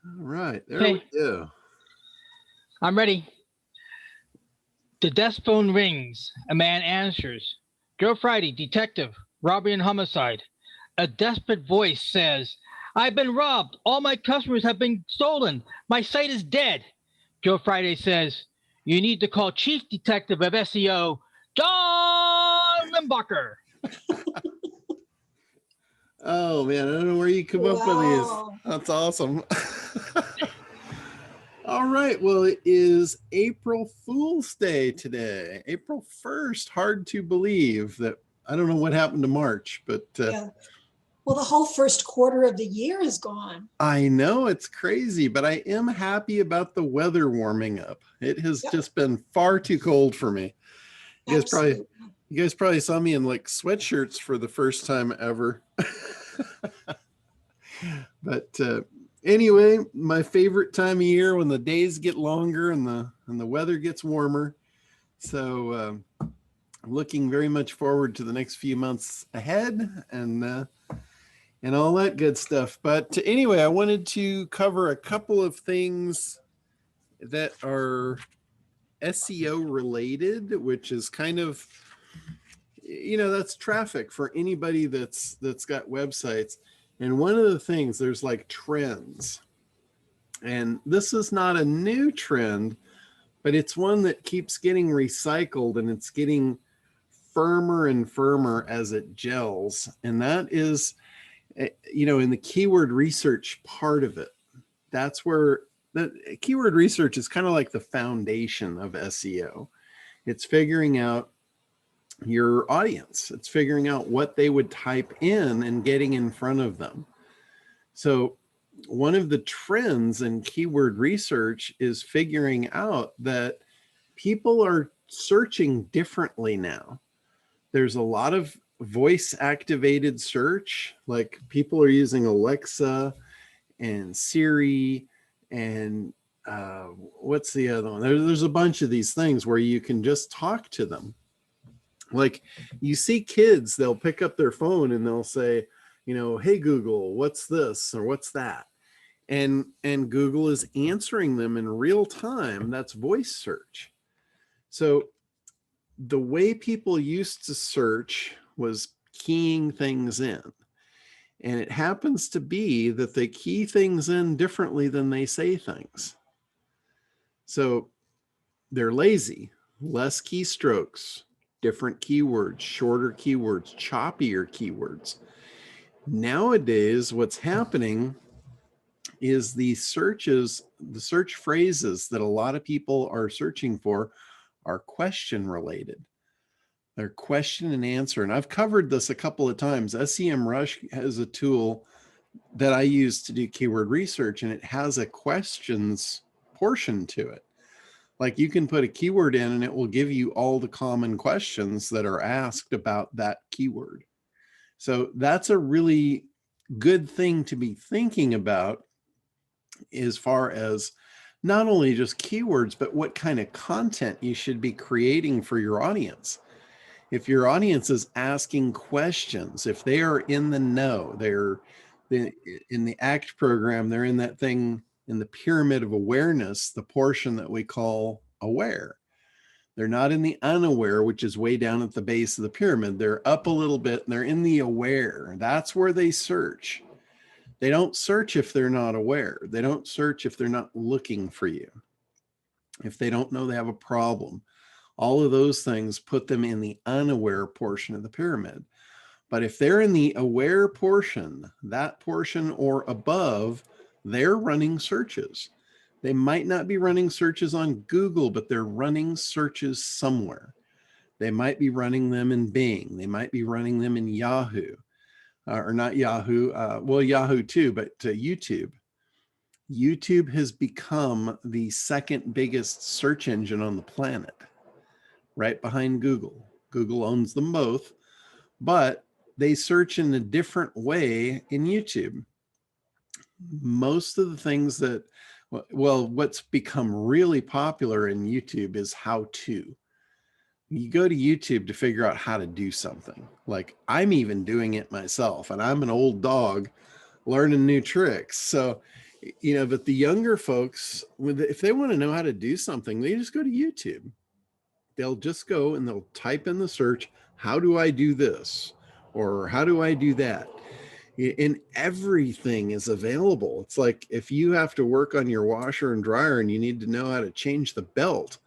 All right, there we Okay, go. I'm ready. The desk phone rings. A man answers. Joe Friday, detective, robbery and homicide. A desperate voice says, I've been robbed. All my customers have been stolen. My site is dead. Joe Friday says, You need to call Chief Detective of SEO, John Limbacher. Oh man, I don't know where you come up with these. Wow. That's awesome. All right, well, it is April Fool's Day today, April 1st. Hard to believe that. I don't know what happened to March, but Yeah. Well, the whole first quarter of the year is gone. I know it's crazy, but I am happy about the weather warming up. It has Yep, just been far too cold for me. You guys probably absolutely. you guys probably saw me in like sweatshirts for the first time ever. But anyway, my favorite time of year when the days get longer and the weather gets warmer. So I'm looking very much forward to the next few months ahead and all that good stuff. But anyway, I wanted to cover a couple of things that are SEO related, which is kind of, that's traffic for anybody that's got websites. And one of the things, there's like trends. And this is not a new trend, but it's one that keeps getting recycled and it's getting firmer and firmer as it gels. And that is, in the keyword research part of it. That's where the keyword research is kind of like the foundation of SEO. It's figuring out your audience. It's figuring out what they would type in and getting in front of them. So one of the trends in keyword research is figuring out that people are searching differently now. There's a lot of voice activated search, like people are using Alexa and Siri and what's the other one? There's a bunch of these things where you can just talk to them. Like you see kids, they'll pick up their phone and they'll say, hey Google, what's this or what's that? And Google is answering them in real time. That's voice search. So the way people used to search was keying things in. And it happens to be that they key things in differently than they say things. So they're lazy, less keystrokes, different keywords, shorter keywords, choppier keywords. Nowadays, what's happening is the search phrases that a lot of people are searching for are question related. They're question and answer. And I've covered this a couple of times. SEMRush has a tool that I use to do keyword research, and it has a questions portion to it. Like you can put a keyword in and it will give you all the common questions that are asked about that keyword. So that's a really good thing to be thinking about as far as not only just keywords, but what kind of content you should be creating for your audience. If your audience is asking questions, if they are in the know, they're in the ACT program, they're in that thing in the pyramid of awareness, the portion that we call aware. They're not in the unaware, which is way down at the base of the pyramid. They're up a little bit and they're in the aware. That's where they search. They don't search if they're not aware. They don't search if they're not looking for you. If they don't know they have a problem. All of those things put them in the unaware portion of the pyramid. But if they're in the aware portion, that portion or above, they're running searches. They might not be running searches on Google, but they're running searches somewhere. They might be running them in Bing. They might be running them in Yahoo, or not Yahoo. Well, Yahoo too, but YouTube. YouTube has become the second biggest search engine on the planet, right behind Google. Google owns them both, but they search in a different way in YouTube. Most of the things that, well, what's become really popular in YouTube is how to. You go to YouTube to figure out how to do something. Like I'm even doing it myself, and I'm an old dog learning new tricks. So You know, but the younger folks, if they want to know how to do something, they just go to YouTube. They'll just go and they'll type in the search, how do I do this? Or how do I do that? And everything is available. It's like if you have to work on your washer and dryer and you need to know how to change the belt,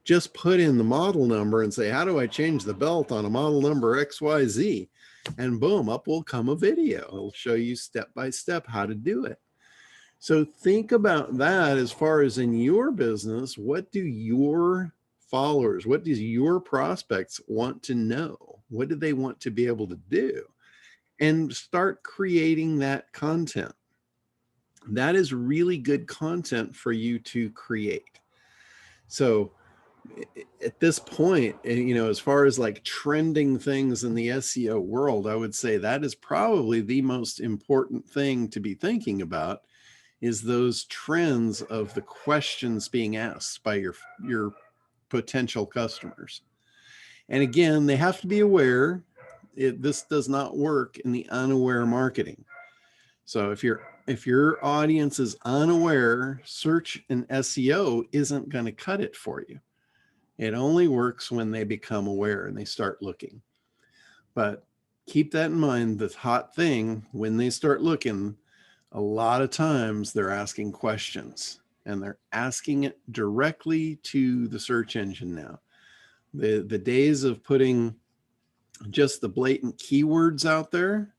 just put in the model number and say, how do I change the belt on a model number XYZ? And boom, up will come a video. It'll show you step by step how to do it. So think about that as far as in your business. What do your followers, what does your prospects want to know? What do they want to be able to do? And start creating that content. That is really good content for you to create. So at this point, you know, as far as like trending things in the SEO world, I would say that is probably the most important thing to be thinking about, is those trends of the questions being asked by your potential customers. And again, they have to be aware. This does not work in the unaware marketing. So if your audience is unaware, search and SEO isn't going to cut it for you. It only works when they become aware and they start looking. But keep that in mind. The hot thing, when they start looking, a lot of times they're asking questions, and they're asking it directly to the search engine now. The days of putting just the blatant keywords out there,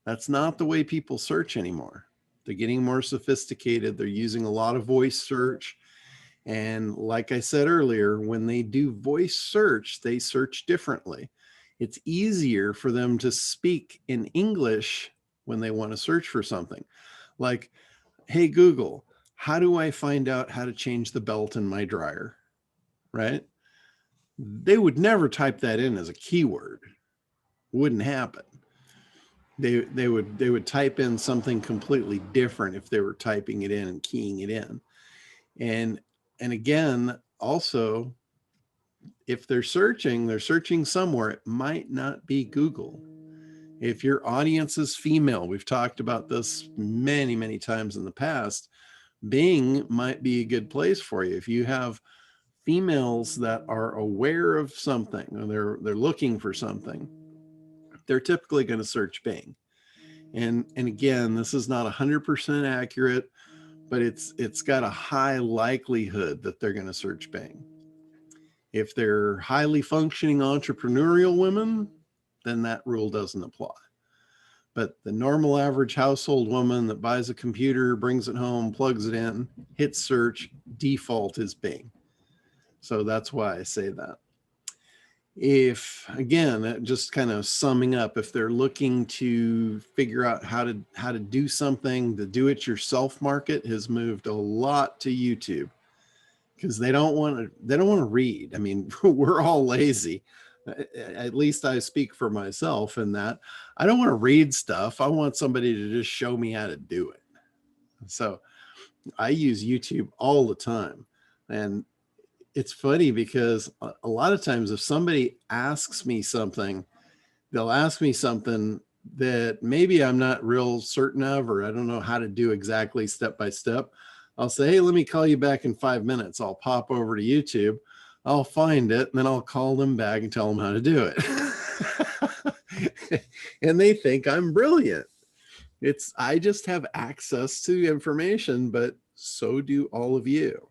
that's not the way people search anymore. They're getting more sophisticated. They're using a lot of voice search. And like I said earlier, when they do voice search, they search differently. It's easier for them to speak in English when they want to search for something. Like, hey, Google, how do I find out how to change the belt in my dryer? Right? They would never type that in as a keyword. Wouldn't happen. They would type in something completely different if they were typing it in and keying it in. And again, also, if they're searching somewhere, it might not be Google. If your audience is female, we've talked about this many, many times in the past, Bing might be a good place for you. If you have females that are aware of something, or they're looking for something, they're typically going to search Bing. And again, this is not 100% accurate, but it's got a high likelihood that they're going to search Bing. If they're highly functioning entrepreneurial women, then that rule doesn't apply. But the normal average household woman that buys a computer, brings it home, plugs it in, hits search, default is Bing. So that's why I say that. If, again, just kind of summing up, if they're looking to figure out how to do something, the do-it-yourself market has moved a lot to YouTube, because they don't want to read. I mean, we're all lazy. At least I speak for myself in that I don't want to read stuff. I want somebody to just show me how to do it. So I use YouTube all the time. And it's funny because a lot of times if somebody asks me something, they'll ask me something that maybe I'm not real certain of, or I don't know how to do exactly step by step. I'll say, hey, let me call you back in 5 minutes. I'll pop over to YouTube. I'll find it, and then I'll call them back and tell them how to do it. And they think I'm brilliant. I just have access to information, but so do all of you.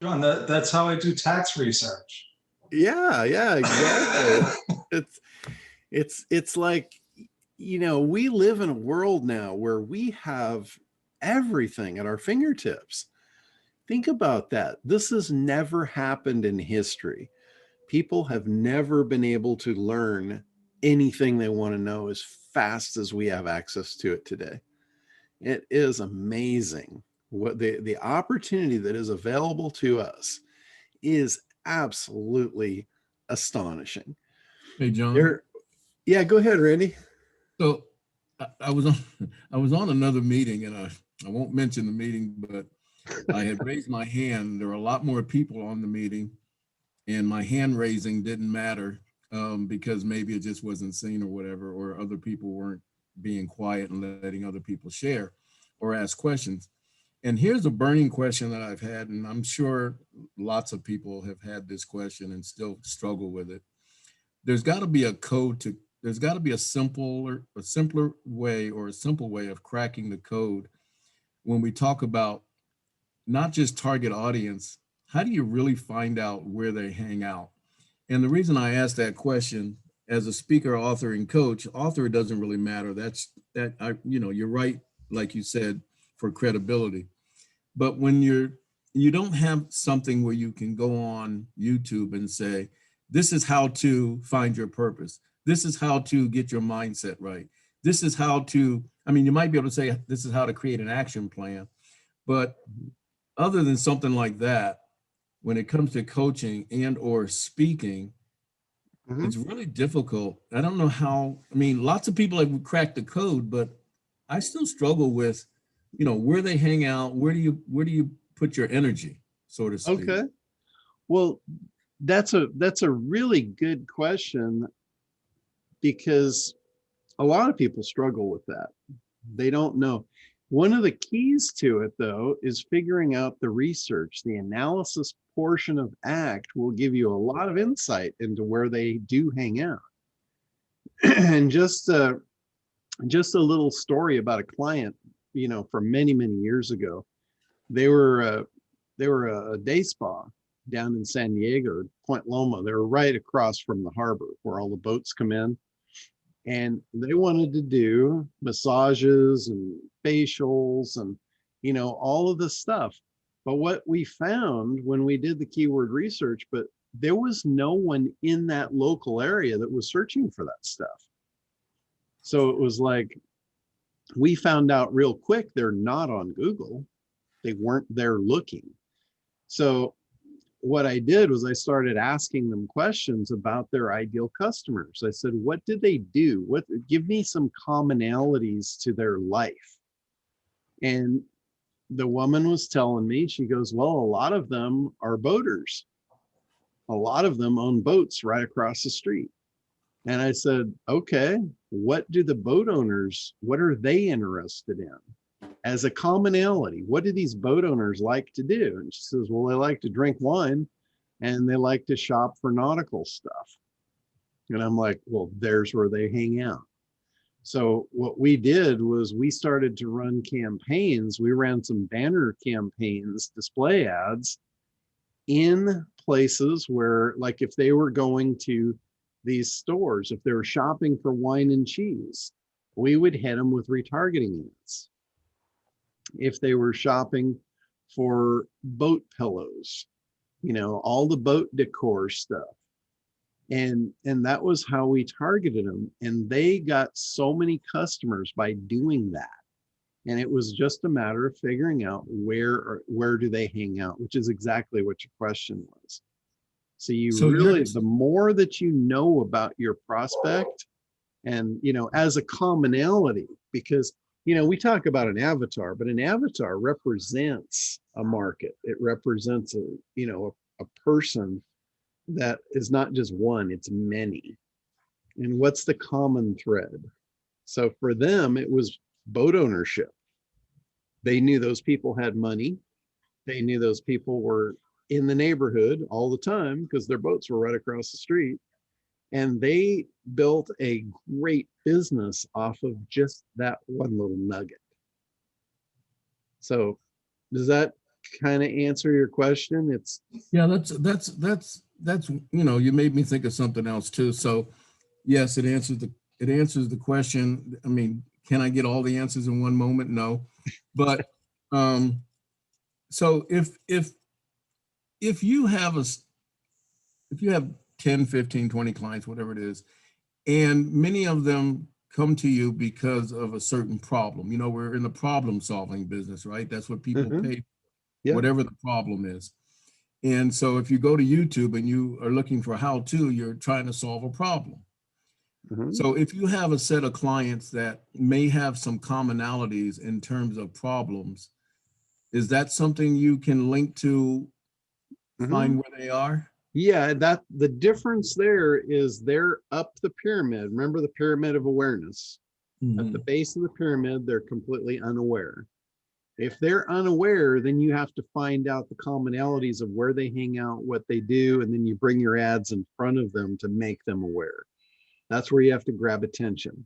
John, that's how I do tax research. Yeah, exactly. It's like, you know, we live in a world now where we have everything at our fingertips. Think about that. This has never happened in history. People have never been able to learn anything they want to know as fast as we have access to it today. It is amazing. What the opportunity that is available to us is absolutely astonishing. Hey, John. Yeah, go ahead, Randy. So I was on another meeting, and I won't mention the meeting, but I had raised my hand. There were a lot more people on the meeting, and my hand raising didn't matter because maybe it just wasn't seen or whatever, or other people weren't being quiet and letting other people share or ask questions. And here's a burning question that I've had, and I'm sure lots of people have had this question and still struggle with it. There's got to be a there's got to be a simpler way or a simple way of cracking the code when we talk about not just target audience. How do you really find out where they hang out? And the reason I ask that question, as a speaker, author, and coach, author doesn't really matter. You're right, like you said, for credibility. But when you don't have something where you can go on YouTube and say, this is how to find your purpose. This is how to get your mindset right. This is how to, you might be able to say, this is how to create an action plan. But other than something like that, when it comes to coaching and or speaking, it's really difficult. I don't know how, lots of people have cracked the code, but I still struggle with, where they hang out, where do you put your energy, so to speak? Okay. Well, that's a really good question, because a lot of people struggle with that. They don't know. One of the keys to it, though, is figuring out the research. The analysis portion of ACT will give you a lot of insight into where they do hang out. And just a little story about a client, from many, many years ago. They were a day spa down in San Diego, Point Loma. They were right across from the harbor where all the boats come in. And they wanted to do massages and facials and, all of this stuff. But what we found when we did the keyword research, but there was no one in that local area that was searching for that stuff. So it was like, we found out real quick, they're not on Google. They weren't there looking. So what I did was I started asking them questions about their ideal customers. I said, what did they do? Give me some commonalities to their life. And the woman was telling me, she goes, well, a lot of them are boaters. A lot of them own boats right across the street. And I said, okay, what do the boat owners, what are they interested in? As a commonality, what do these boat owners like to do? And she says, well, they like to drink wine and they like to shop for nautical stuff. And I'm like, well, there's where they hang out. So what we did was we started to run campaigns. We ran some banner campaigns, display ads in places where, like, if they were going to these stores, if they were shopping for wine and cheese, we would hit them with retargeting ads. If they were shopping for boat pillows, all the boat decor stuff. And that was how we targeted them. And they got so many customers by doing that. And it was just a matter of figuring out where do they hang out, which is exactly what your question was. So the more that you know about your prospect and, as a commonality, because, we talk about an avatar, but an avatar represents a market. It represents a person that is not just one, it's many. And what's the common thread? So for them, it was boat ownership. They knew those people had money. They knew those people were in the neighborhood all the time because their boats were right across the street. And they built a great business off of just that one little nugget. So does that kind of answer your question? That's you made me think of something else too. So yes, it answers the question. Can I get all the answers in one moment? No. But so if you have 10, 15, 20 clients, whatever it is, and many of them come to you because of a certain problem, we're in the problem solving business, right? That's what people pay, whatever the problem is. And so if you go to YouTube and you are looking for how-to, you're trying to solve a problem. So if you have a set of clients that may have some commonalities in terms of problems, is that something you can link to find where they are? Yeah, that the difference there is they're up the pyramid. Remember the pyramid of awareness. At the base of the pyramid, they're completely unaware. If they're unaware, then you have to find out the commonalities of where they hang out, what they do, and then you bring your ads in front of them to make them aware. That's where you have to grab attention.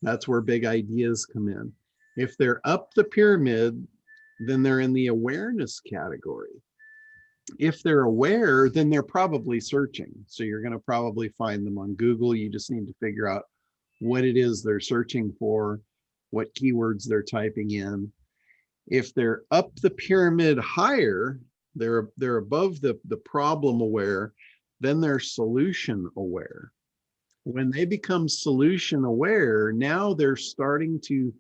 That's where big ideas come in. If they're up the pyramid, then they're in the awareness category. If they're aware, then they're probably searching. So you're going to probably find them on Google. You just need to figure out what it is they're searching for, what keywords they're typing in. If they're up the pyramid higher, they're above the problem aware, then they're solution aware. When they become solution aware, now they're starting to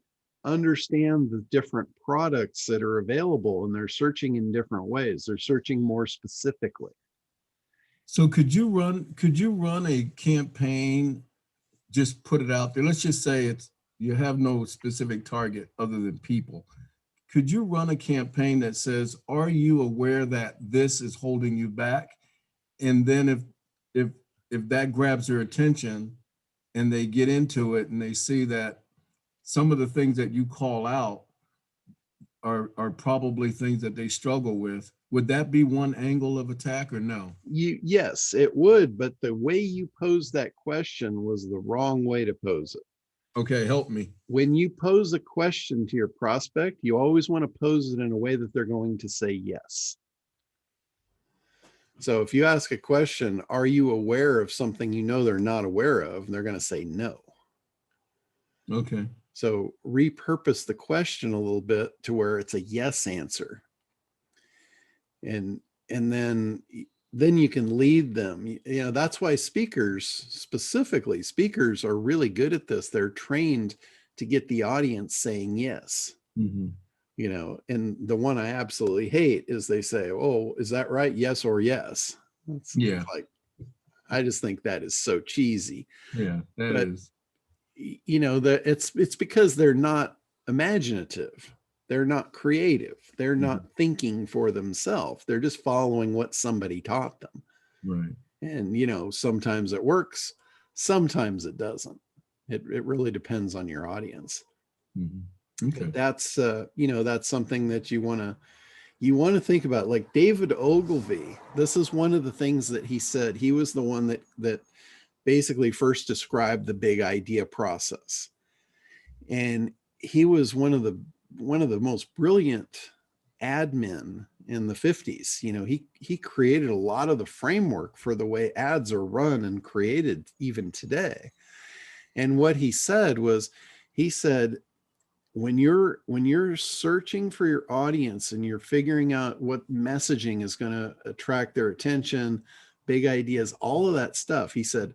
understand the different products that are available, and they're searching in different ways. They're searching more specifically. So could you run a campaign, just put it out there? Let's just say you have no specific target other than people. Could you run a campaign that says, are you aware that this is holding you back? And then if that grabs their attention and they get into it and they see that some of the things that you call out are probably things that they struggle with, would that be one angle of attack or no? Yes, it would, but the way you posed that question was the wrong way to pose it. Okay, help me. When you pose a question to your prospect, you always want to pose it in a way that they're going to say yes. So if you ask a question, are you aware of something you know they're not aware of? And they're going to say no. Okay. So repurpose the question a little bit to where it's a yes answer. And then you can lead them. You know, that's why speakers are really good at this. They're trained to get the audience saying yes. Mm-hmm. You know, and the one I absolutely hate is they say, oh, is that right? Yes or yes. It's like, I just think that is so cheesy. Yeah, that is. You know, it's because they're not imaginative. They're not creative. They're not thinking for themselves. They're just following what somebody taught them. Right. And, you know, sometimes it works, sometimes it doesn't. It really depends on your audience. Mm-hmm. Okay. But that's, you know, that's something that you want to think about. Like David Ogilvy, this is one of the things that he said. He was the one that basically first described the big idea process. And he was one of the most brilliant admin in the 50s. You know, he created a lot of the framework for the way ads are run and created even today. And what he said was, when you're searching for your audience and you're figuring out what messaging is going to attract their attention, big ideas, all of that stuff, he said,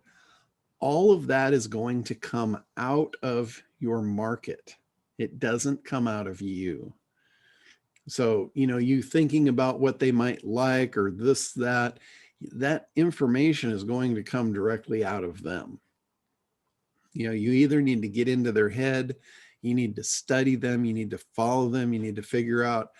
all of that is going to come out of your market. It doesn't come out of you. So, you know, you thinking about what they might like or this, that information is going to come directly out of them. You know, you either need to get into their head, you need to study them, you need to follow them, you need to figure out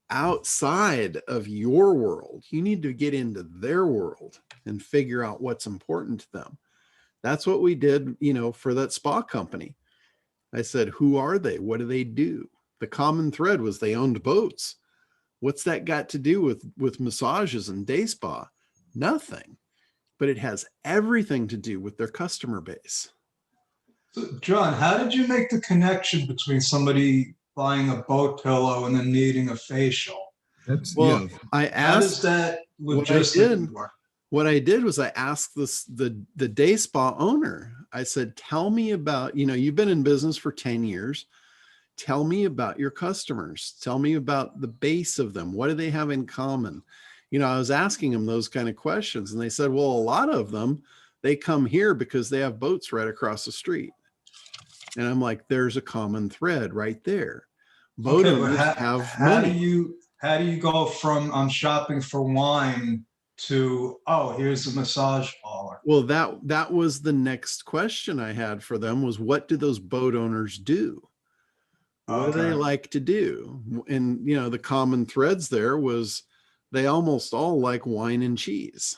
outside of your world, you need to get into their world and figure out what's important to them. That's what we did, you know, for that spa company. I said, who are they? What do they do? The common thread was they owned boats. What's that got to do with massages and day spa? Nothing, but it has everything to do with their customer base. So, John, how did you make the connection between somebody buying a boat pillow and then needing a facial? I asked, how does that logistically work? What I did was I asked the day spa owner, I said, tell me about, you know, you've been in business for 10 years. Tell me about your customers. Tell me about the base of them. What do they have in common? You know, I was asking them those kind of questions, and they said, well, a lot of them, they come here because they have boats right across the street. And I'm like, there's a common thread right there. Boat owners have money. How do you go from I'm shopping for wine to, oh, here's a massage parlor? Well, that was the next question I had for them was, what do those boat owners do? What do they like to do? And, you know, the common threads there was they almost all like wine and cheese.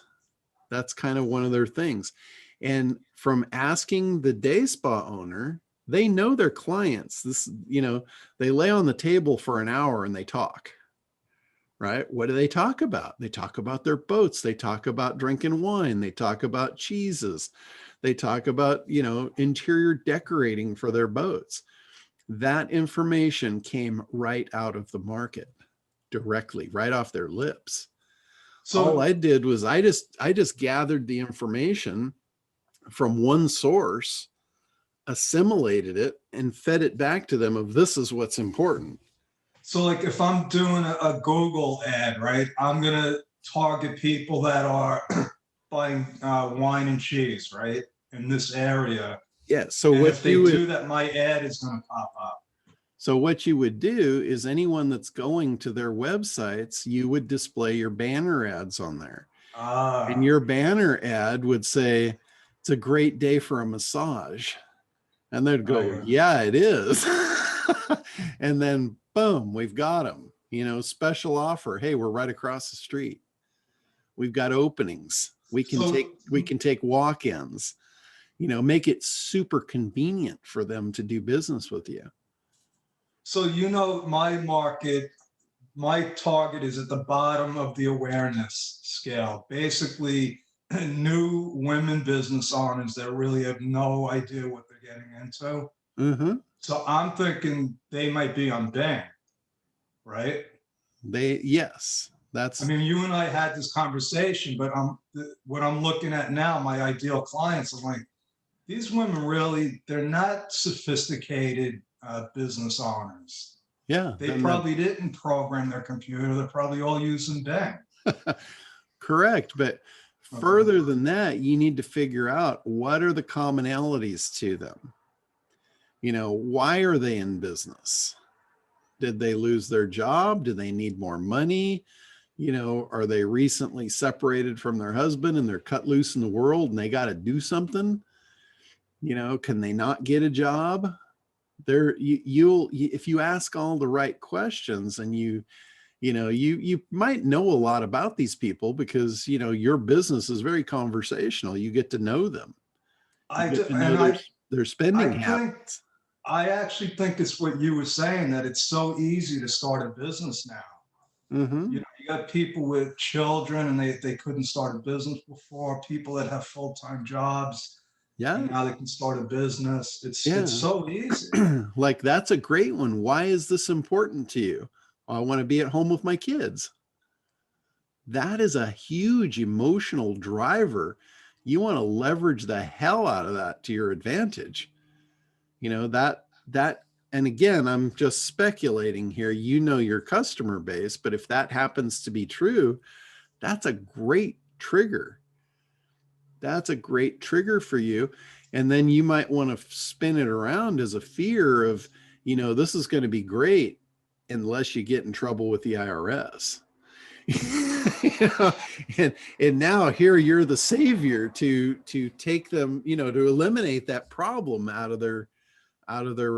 That's kind of one of their things. And from asking the day spa owner, They know their clients. This, you know, they lay on the table for an hour and they talk, right? What do they talk about? They talk about their boats. They talk about drinking wine. They talk about cheeses. They talk about, you know, interior decorating for their boats. That information came right out of the market directly, right off their lips. So all I did was I just gathered the information from one source, assimilated it, and fed it back to them of this is what's important. So like if I'm doing a Google ad, right, I'm going to target people that are buying wine and cheese, right, in this area. Yeah. So and what if they do that, my ad is going to pop up. So what you would do is anyone that's going to their websites, you would display your banner ads on there. And your banner ad would say, it's a great day for a massage. And they'd go, yeah, it is. And then boom, we've got them, you know, special offer. Hey, we're right across the street. We've got openings. We can take walk-ins, you know, make it super convenient for them to do business with you. So, you know, my market, my target is at the bottom of the awareness scale. Basically, new women business owners that really have no idea what they're getting into. Mm-hmm. So I'm thinking they might be on Bing, right? Yes. That's. I mean, you and I had this conversation, but what I'm looking at now, my ideal clients, I'm like, these women really, they're not sophisticated business owners. Yeah. They probably didn't program their computer. They're probably all using Bing. Correct. But further than that, you need to figure out what are the commonalities to them. You know, why are they in business? Did they lose their job? Do they need more money? You know, are they recently separated from their husband and they're cut loose in the world and they got to do something? You know, can they not get a job? If you ask all the right questions and you might know a lot about these people because, you know, your business is very conversational. You get to know them. Their spending habits. I actually think it's what you were saying, that it's so easy to start a business now. Mm-hmm. You know, you got people with children and they couldn't start a business before, people that have full-time jobs. Yeah. And now they can start a business. It's so easy. Like, that's a great one. Why is this important to you? I want to be at home with my kids. That is a huge emotional driver. You want to leverage the hell out of that to your advantage. You know, that, and again, I'm just speculating here, you know, your customer base, but if that happens to be true, that's a great trigger. That's a great trigger for you. And then you might want to spin it around as a fear of, you know, this is going to be great unless you get in trouble with the IRS. You know, and now here you're the savior to take them, you know, to eliminate that problem out of their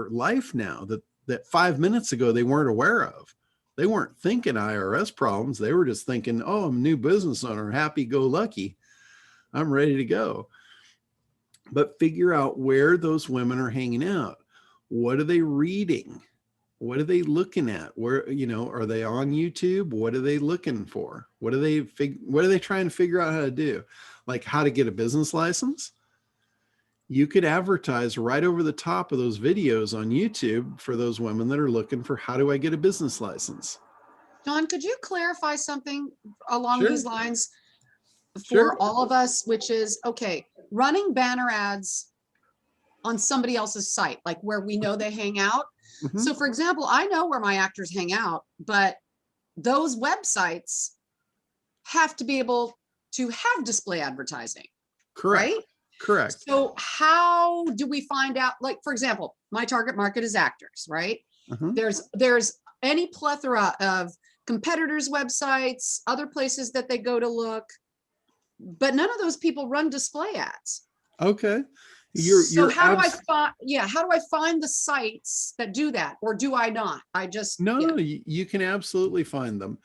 life now that 5 minutes ago they weren't aware of. They weren't thinking IRS problems. They were just thinking, oh, I'm a new business owner, happy go lucky. I'm ready to go. But figure out where those women are hanging out. What are they reading? What are they looking at? Where, you know, are they on YouTube? What are they looking for? What are they trying to figure out how to do? Like how to get a business license? You could advertise right over the top of those videos on YouTube for those women that are looking for how do I get a business license? John, could you clarify something along Sure. these lines for Sure. all of us, which is, okay, running banner ads on somebody else's site, like where we know they hang out. Mm-hmm. So for example, I know where my actors hang out, but those websites have to be able to have display advertising. Correct. Right? Correct. So how do we find out, like, for example, my target market is actors, right? Mm-hmm. There's any plethora of competitors' websites, other places that they go to look, but none of those people run display ads. Okay. How do I find the sites that do that, or do I not? No, you can absolutely find them.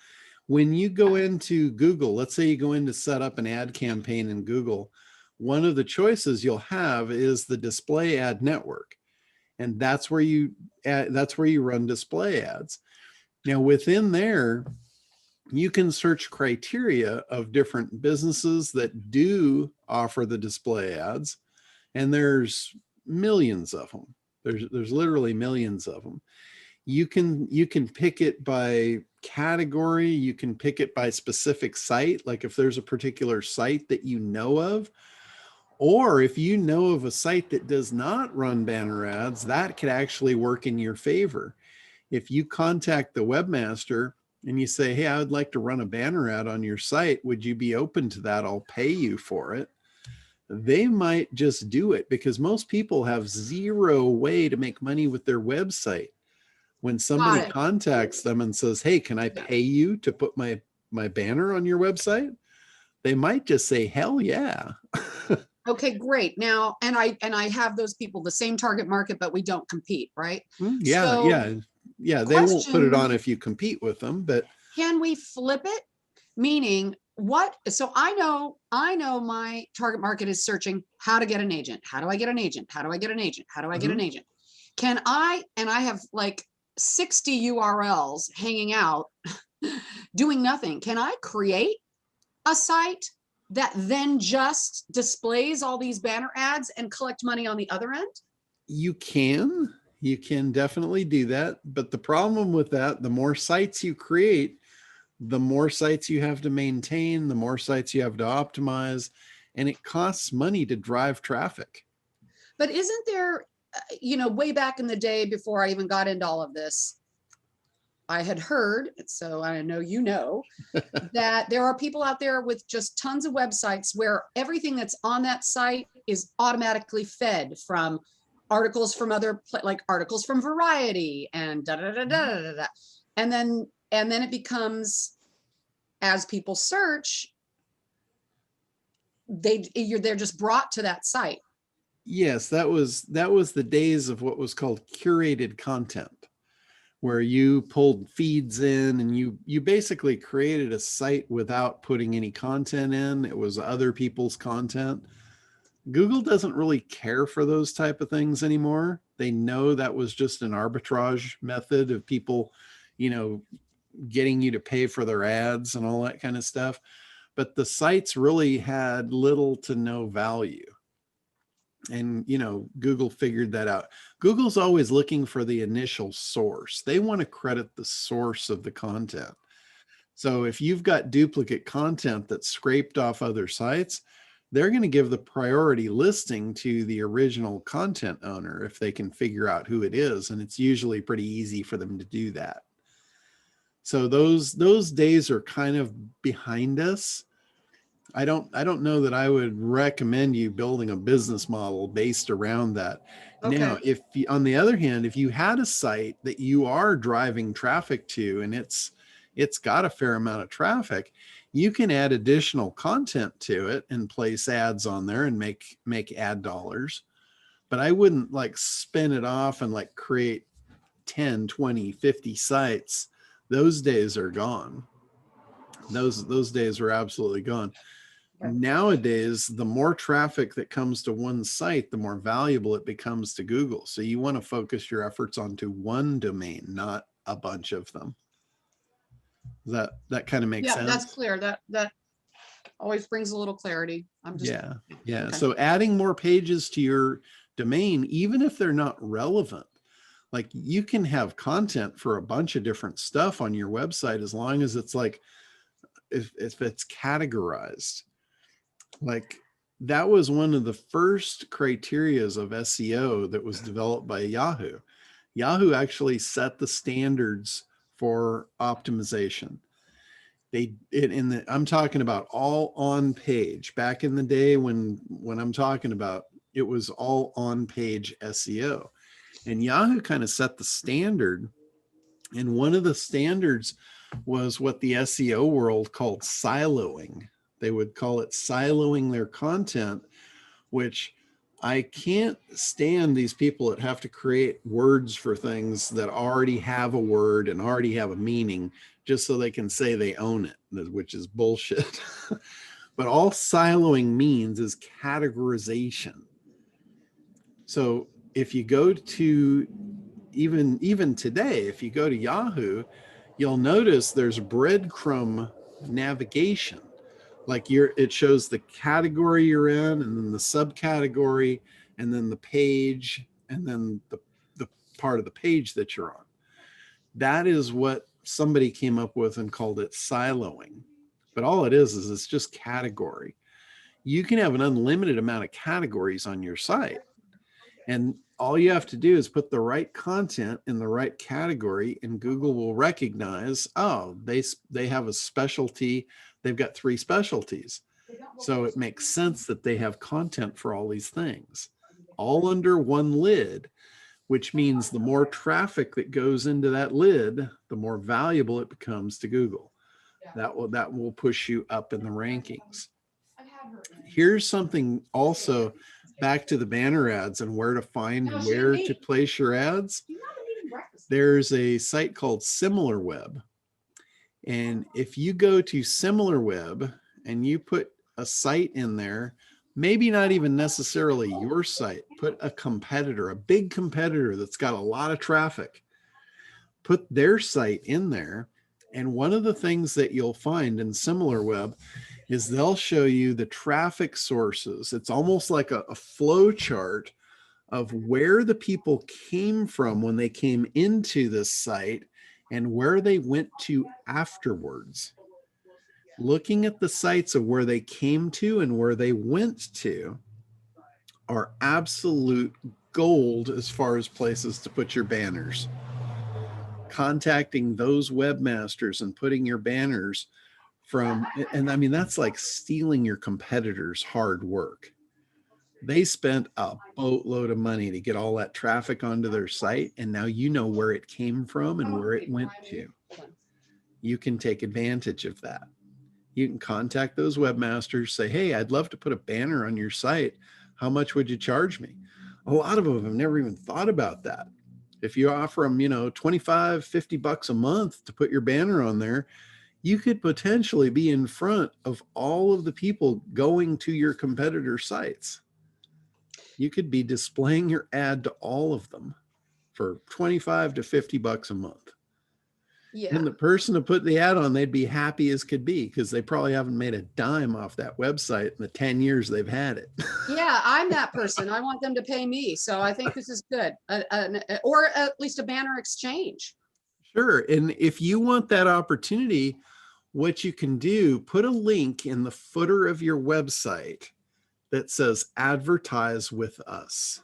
When you go into Google, let's say you go in to set up an ad campaign in Google, one of the choices you'll have is the display ad network. And that's where you run display ads. Now within there, you can search criteria of different businesses that do offer the display ads. And there's millions of them. There's literally millions of them. You can pick it by category. You can pick it by specific site. Like if there's a particular site that you know of, or if you know of a site that does not run banner ads, that could actually work in your favor. If you contact the webmaster and you say, hey, I would like to run a banner ad on your site, would you be open to that? I'll pay you for it. They might just do it, because most people have zero way to make money with their website. When somebody contacts them and says, hey, can I pay you to put my banner on your website? They might just say, hell yeah. Okay, great. Now, and I have those people, the same target market, but we don't compete, right? Yeah, So, yeah. They won't put it on if you compete with them, but can we flip it? Meaning what? So I know my target market is searching how to get an agent. How do I get an agent? How do I get an agent? How do I get an agent? And I have like 60 URLs hanging out doing nothing. Can I create a site that then just displays all these banner ads and collect money on the other end? You can definitely do that. But the problem with that, the more sites you create, the more sites you have to maintain, the more sites you have to optimize, and it costs money to drive traffic. But isn't there, way back in the day before I even got into all of this, I had heard, so I know that there are people out there with just tons of websites where everything that's on that site is automatically fed from articles from like articles from Variety and da da da da da da. And then it becomes, as people search, they're just brought to that site. Yes, that was the days of what was called curated content, where you pulled feeds in and you basically created a site without putting any content in. It was other people's content. Google doesn't really care for those type of things anymore. They know that was just an arbitrage method of people, getting you to pay for their ads and all that kind of stuff. But the sites really had little to no value. And, Google figured that out. Google's always looking for the initial source. They want to credit the source of the content. So if you've got duplicate content that's scraped off other sites, they're going to give the priority listing to the original content owner if they can figure out who it is. And it's usually pretty easy for them to do that. So those days are kind of behind us. I don't know that I would recommend you building a business model based around that. Okay. Now, if on the other hand, if you had a site that you are driving traffic to and it's got a fair amount of traffic, you can add additional content to it and place ads on there and make ad dollars. But I wouldn't like spin it off and like create 10, 20, 50 sites. Those days are gone. Those days are absolutely gone. Nowadays, the more traffic that comes to one site, the more valuable it becomes to Google. So you want to focus your efforts onto one domain, not a bunch of them. That kind of makes sense. Yeah, that's clear. That always brings a little clarity. Yeah. Okay. So adding more pages to your domain, even if they're not relevant, like you can have content for a bunch of different stuff on your website as long as it's like, if it's categorized. Like that was one of the first criterias of SEO that was developed by Yahoo. Yahoo actually set the standards for optimization. I'm talking about all on page. Back in the day when I'm talking about, it was all on page SEO. And Yahoo kind of set the standard. And one of the standards was what the SEO world called siloing. They would call it siloing their content, which I can't stand these people that have to create words for things that already have a word and already have a meaning just so they can say they own it, which is bullshit. But all siloing means is categorization. So if you go to even today, if you go to Yahoo, you'll notice there's breadcrumb navigation. Like it shows the category you're in, and then the subcategory, and then the page, and then the part of the page that you're on. That is what somebody came up with and called it siloing. But all it is it's just category. You can have an unlimited amount of categories on your site. And all you have to do is put the right content in the right category, and Google will recognize, oh, they have a specialty. They've got 3 specialties. So it makes sense that they have content for all these things, all under one lid, which means the more traffic that goes into that lid, the more valuable it becomes to Google. That will push you up in the rankings. Here's something also back to the banner ads and where to find where to place your ads. There's a site called SEMRush. And if you go to SEMRush and you put a site in there, maybe not even necessarily your site, put a competitor, a big competitor that's got a lot of traffic, put their site in there. And one of the things that you'll find in SEMRush is they'll show you the traffic sources. It's almost like a flow chart of where the people came from when they came into this site and where they went to afterwards. Looking at the sites of where they came to and where they went to are absolute gold as far as places to put your banners. Contacting those webmasters and putting your banners from, and I mean, that's like stealing your competitors' hard work. They spent a boatload of money to get all that traffic onto their site, and now you know where it came from and where it went to. You can take advantage of that. You can contact those webmasters, say, hey, I'd love to put a banner on your site. How much would you charge me? A lot of them have never even thought about that. If you offer them, you know, 25, 50 bucks a month to put your banner on there, you could potentially be in front of all of the people going to your competitor sites. You could be displaying your ad to all of them for 25 to 50 bucks a month. Yeah. And the person to put the ad on, they'd be happy as could be because they probably haven't made a dime off that website in the 10 years they've had it. Yeah, I'm that person. I want them to pay me. So I think this is good. Or at least a banner exchange. Sure. And if you want that opportunity, what you can do, put a link in the footer of your website that says advertise with us.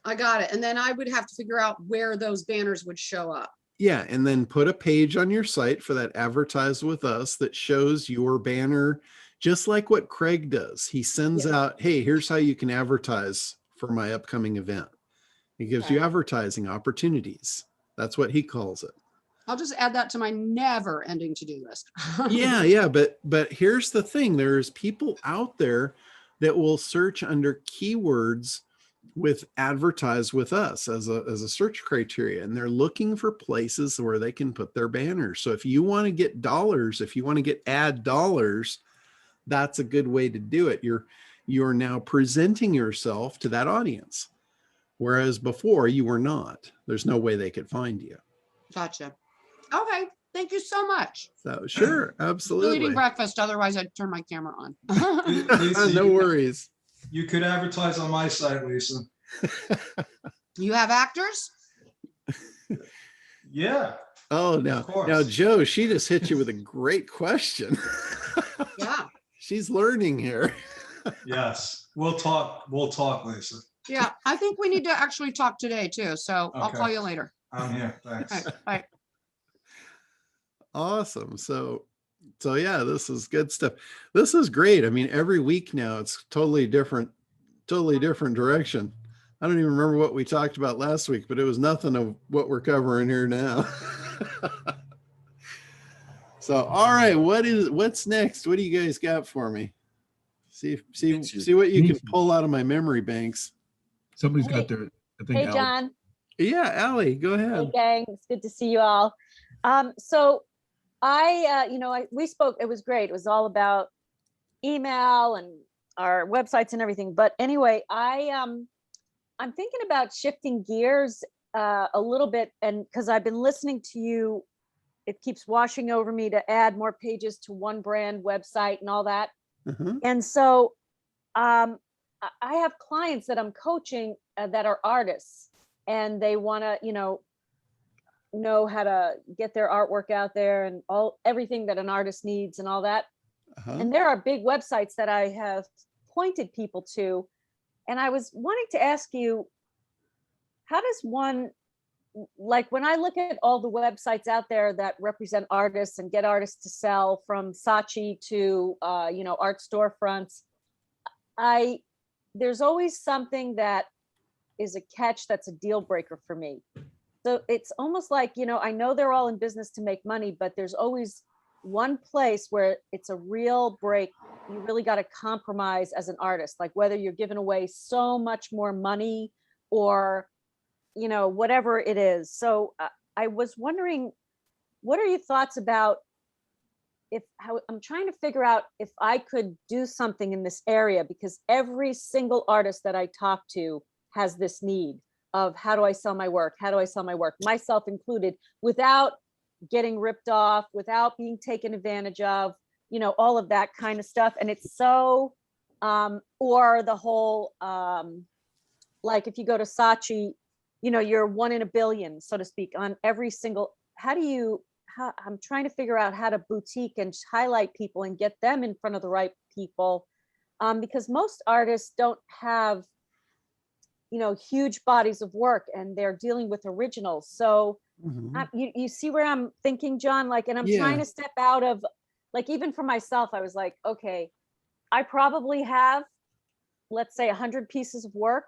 I got it. And then I would have to figure out where those banners would show up. Yeah. And then put a page on your site for that advertise with us that shows your banner, just like what Craig does. He sends out, hey, here's how you can advertise for my upcoming event. He gives you advertising opportunities. That's what he calls it. I'll just add that to my never ending to-do list. Yeah. But here's the thing. There's people out there that will search under keywords with advertise with us as a search criteria, and they're looking for places where they can put their banners. So if you want to get dollars, if you want to get ad dollars, that's a good way to do it. You're now presenting yourself to that audience, whereas before you were not. There's no way they could find you. Gotcha. Okay. Thank you so much. So sure, absolutely. Still eating breakfast, otherwise I'd turn my camera on. Lisa, No worries. You could advertise on my site, Lisa. You have actors? Yeah. Oh, now, Joe, she just hit you with a great question. Yeah. She's learning here. Yes. We'll talk, Lisa. Yeah. I think we need to actually talk today too. So I'll Okay. call you later. I'm here. Thanks. All right, bye. Awesome. So yeah, this is good stuff. This is great. I mean, every week now it's totally different direction. I don't even remember what we talked about last week, but it was nothing of what we're covering here now. So, all right, what's next? What do you guys got for me? See what you can pull out of my memory banks. Somebody's got their, I think. Hey, Al. John. Yeah, Allie, go Hey, ahead. gang. It's good to see you all. So we spoke, it was great. It was all about email and our websites and everything. But anyway, I I'm thinking about shifting gears a little bit, and because I've been listening to you, it keeps washing over me to add more pages to one brand website and all that. Uh-huh. And so I have clients that I'm coaching that are artists, and they want to, know how to get their artwork out there and everything that an artist needs and all that. Uh-huh. And there are big websites that I have pointed people to. And I was wanting to ask you, how does one, like when I look at all the websites out there that represent artists and get artists to sell, from Saatchi to, art storefronts, there's always something that is a catch that's a deal breaker for me. So it's almost like, I know they're all in business to make money, but there's always one place where it's a real break. You really got to compromise as an artist, like whether you're giving away so much more money or, whatever it is. So I was wondering, what are your thoughts about how I'm trying to figure out if I could do something in this area, because every single artist that I talk to has this need of how do I sell my work? How do I sell my work? Myself included, without getting ripped off, without being taken advantage of, all of that kind of stuff. And it's so, or the whole, like if you go to Saatchi, you're 1 in a billion, so to speak, on every single, I'm trying to figure out how to boutique and highlight people and get them in front of the right people. Because most artists don't have, huge bodies of work, and they're dealing with originals. So Mhm. you see where I'm thinking, John, like, and I'm trying to step out of, like, even for myself, I was like, okay, I probably have, let's say 100 pieces of work,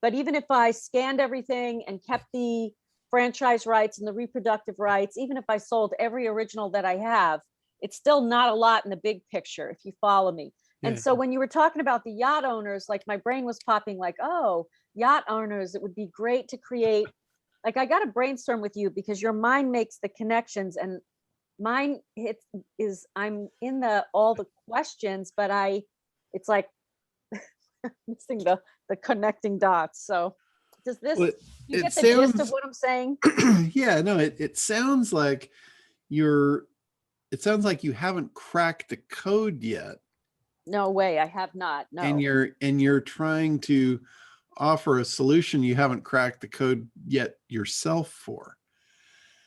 but even if I scanned everything and kept the franchise rights and the reproductive rights, even if I sold every original that I have, it's still not a lot in the big picture, if you follow me. And Yeah. so when you were talking about the yacht owners, like my brain was popping like, oh, yacht owners, it would be great to create, like, I got to brainstorm with you because your mind makes the connections, and mine I'm in all the questions, but it's like missing the connecting dots. So does this, Well, you it get the gist of sounds, what I'm saying? yeah, no, it sounds like it sounds like you haven't cracked the code yet. No way, I have not. No. And you're trying to offer a solution you haven't cracked the code yet yourself for.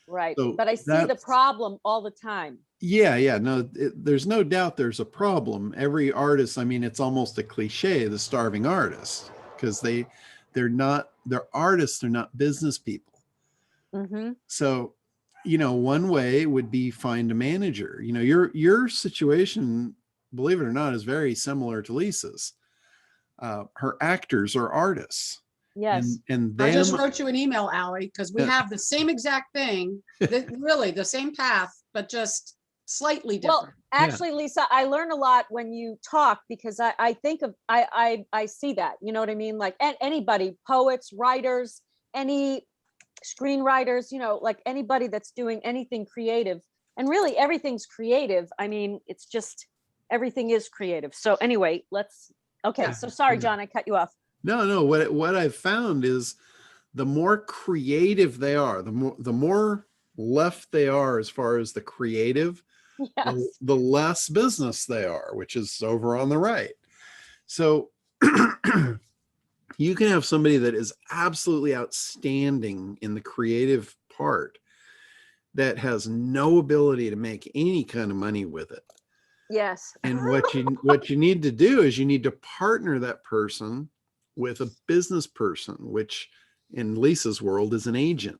Right. So But I see the that's, problem all the time. yeah, no, there's no doubt there's a problem. Every artist, I mean, it's almost a cliche, the starving artist, because they're artists, they're not business people. Mm-hmm. So, one way would be find a manager. Your situation, believe it or not, is very similar to Lisa's. Her actors are artists. Yes. And I just them, wrote you an email, Allie, because we have the same exact thing, really the same path, but just slightly Well, different. actually, Lisa, I learn a lot when you talk, because I think of, I see that, you know what I mean? Like anybody, poets, writers, any screenwriters, like anybody that's doing anything creative, and really everything's creative. I mean, it's just, everything is creative. So anyway, okay. So sorry, John, I cut you off. no, what I've found is the more creative they are, the more left they are as far as the creative, Yes. the less business they are, which is over on the right. So you can have somebody that is absolutely outstanding in the creative part that has no ability to make any kind of money with it. Yes. And what you need to do is you need to partner that person with a business person, which in Lisa's world is an agent.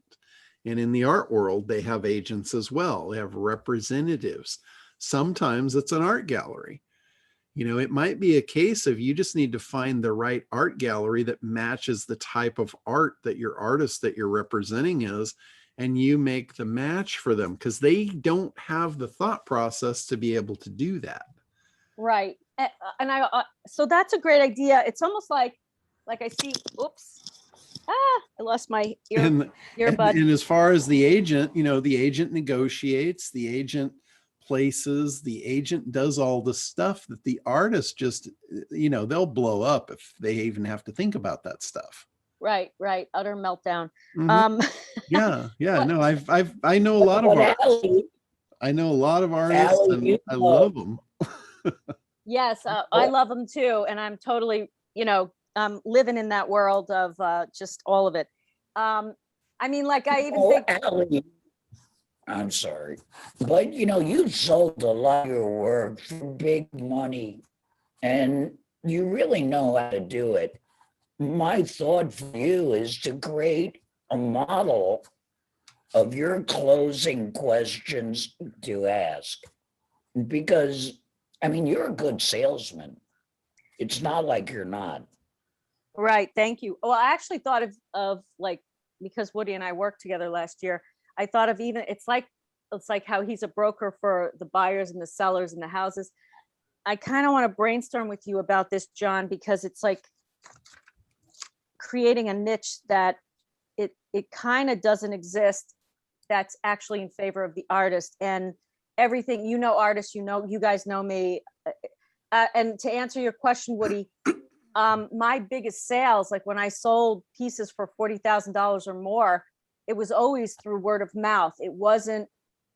And in the art world, they have agents as well. They have representatives. Sometimes it's an art gallery. It might be a case of you just need to find the right art gallery that matches the type of art that your artist that you're representing is, and you make the match for them, because they don't have the thought process to be able to do that. Right. And so that's a great idea. It's almost like I see, oops, I lost my earbud. And as far as the agent, the agent negotiates, the agent places, the agent does all the stuff that the artist just, they'll blow up if they even have to think about that stuff. Right, right. Utter meltdown. Mhm. Um, Yeah. No, I know a lot of But artists. Allie, I know a lot of artists, Allie, and you I know, love them. yes, I love them too. And I'm totally, living in that world of just all of it. I mean, like I even think, Allie, I'm sorry, but you sold a lot of your work for big money, and you really know how to do it. My thought for you is to create a model of your closing questions to ask, because you're a good salesman. It's not like you're not. right, thank you. Well, I actually thought of like, because Woody and I worked together last year, I thought of even, it's like how he's a broker for the buyers and the sellers and the houses. I kind of want to brainstorm with you about this, John, because it's like creating a niche that it kind of doesn't exist, that's actually in favor of the artist. And everything, artists, you guys know me. And to answer your question, Woody, my biggest sales, like when I sold pieces for $40,000 or more, it was always through word of mouth. It wasn't,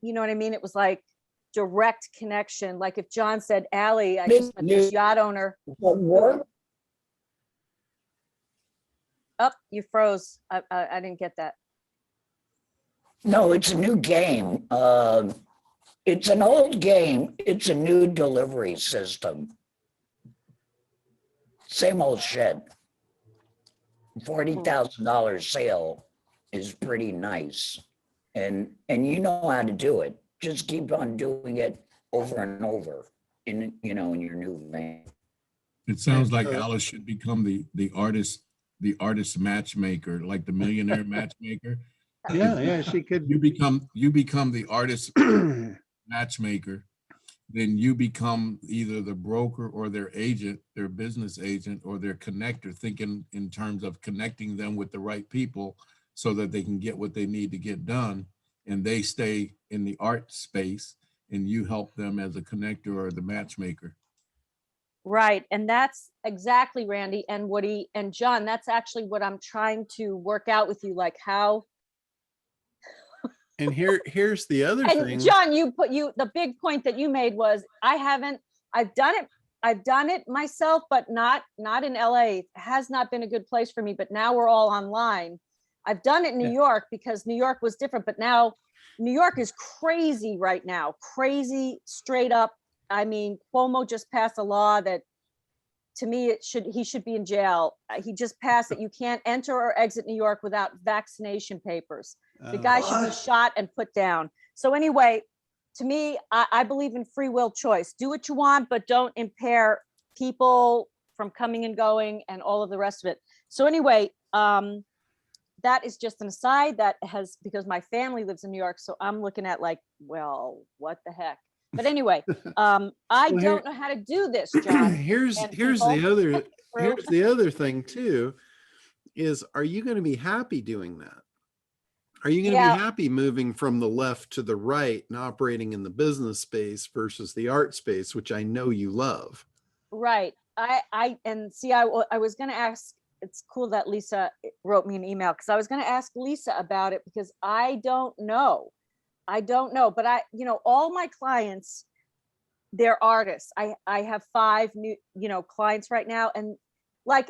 you know what I mean? It was like direct connection. Like if John said, Allie, I just met this yacht owner. What work? Oh, you froze. I didn't get that. No, it's a new game. It's an old game. It's a new delivery system. Same old shit. $40,000 sale is pretty nice. And you know how to do it. Just keep on doing it over and over in your new vein. It sounds like Alice should become the artist matchmaker, like the millionaire matchmaker. Yeah, she could. You become the artist matchmaker, then you become either the broker or their agent, their business agent, or their connector, thinking in terms of connecting them with the right people so that they can get what they need to get done, and they stay in the art space, and you help them as a connector or the matchmaker. Right. And that's exactly, Randy and Woody and John, that's actually what I'm trying to work out with you, like how. And here's the other thing. And John, the big point that you made was I've done it myself, but not in LA. It has not been a good place for me, but now we're all online. I've done it in New York because New York was different, but now New York is crazy right now, crazy straight up. I mean, Cuomo just passed a law that, to me, he should be in jail. He just passed that you can't enter or exit New York without vaccination papers. The guy should be shot and put down. So anyway, to me, I believe in free will choice. Do what you want, but don't impair people from coming and going and all of the rest of it. So anyway, that is just an aside because my family lives in New York. So I'm looking at like, well, what the heck? But anyway, I don't know how to do this, John. Here's the other thing too, is are you going to be happy doing that? Are you going to be happy moving from the left to the right and operating in the business space versus the art space, which I know you love? Right. I was going to ask, it's cool that Lisa wrote me an email, because I was going to ask Lisa about it, because I don't know, but all my clients, they're artists. I have 5 new, clients right now. And I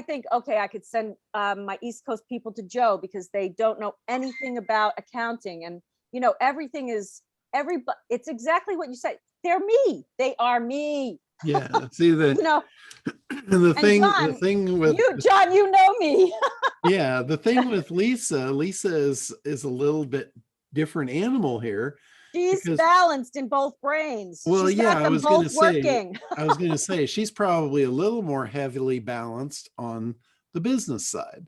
think, okay, I could send my East Coast people to Joe because they don't know anything about accounting. And, it's exactly what you said. They're me. They are me. Yeah. See the thing with you, John, you know me. Yeah. The thing with Lisa is a little bit different animal here. She's balanced in both brains. Well, she's I was going to say she's probably a little more heavily balanced on the business side.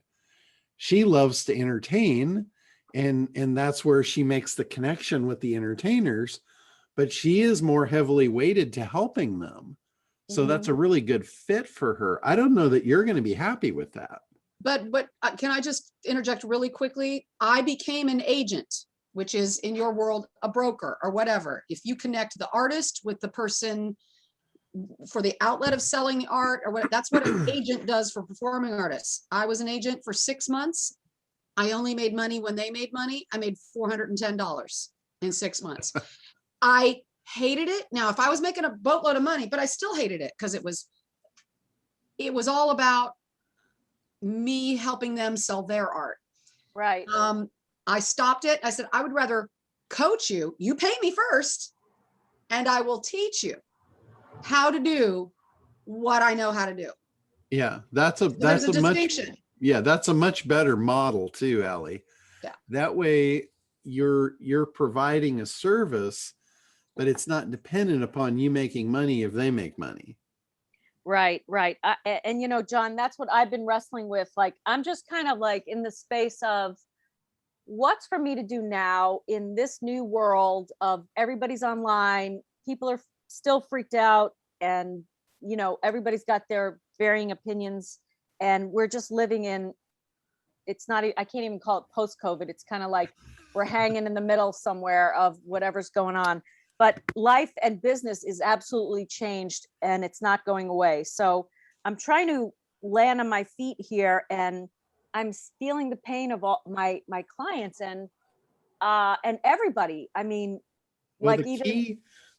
She loves to entertain, and that's where she makes the connection with the entertainers, but she is more heavily weighted to helping them. So that's a really good fit for her. I don't know that you're going to be happy with that. But can I just interject really quickly? I became an agent, which is in your world, a broker or whatever. If you connect the artist with the person for the outlet of selling the art, or what, that's what an agent does for performing artists. I was an agent for 6 months. I only made money when they made money. I made $410 in 6 months. I hated it. Now, if I was making a boatload of money, but I still hated it because it was all about me helping them sell their art. Right. I stopped it. I said, I would rather coach you. You pay me first, and I will teach you how to do what I know how to do. Yeah, that's a distinction. that's a much better model too, Allie. Yeah. That way you're providing a service, but it's not dependent upon you making money if they make money. Right. And John, that's what I've been wrestling with. Like, I'm just kind of like in the space of what's for me to do now in this new world of everybody's online. People are still freaked out, and everybody's got their varying opinions, and we're just living in, it's not, I can't even call it post-COVID. It's kind of like we're hanging in the middle somewhere of whatever's going on. But life and business is absolutely changed, and it's not going away. So I'm trying to land on my feet here, and I'm feeling the pain of all my clients and everybody. I mean, Well, like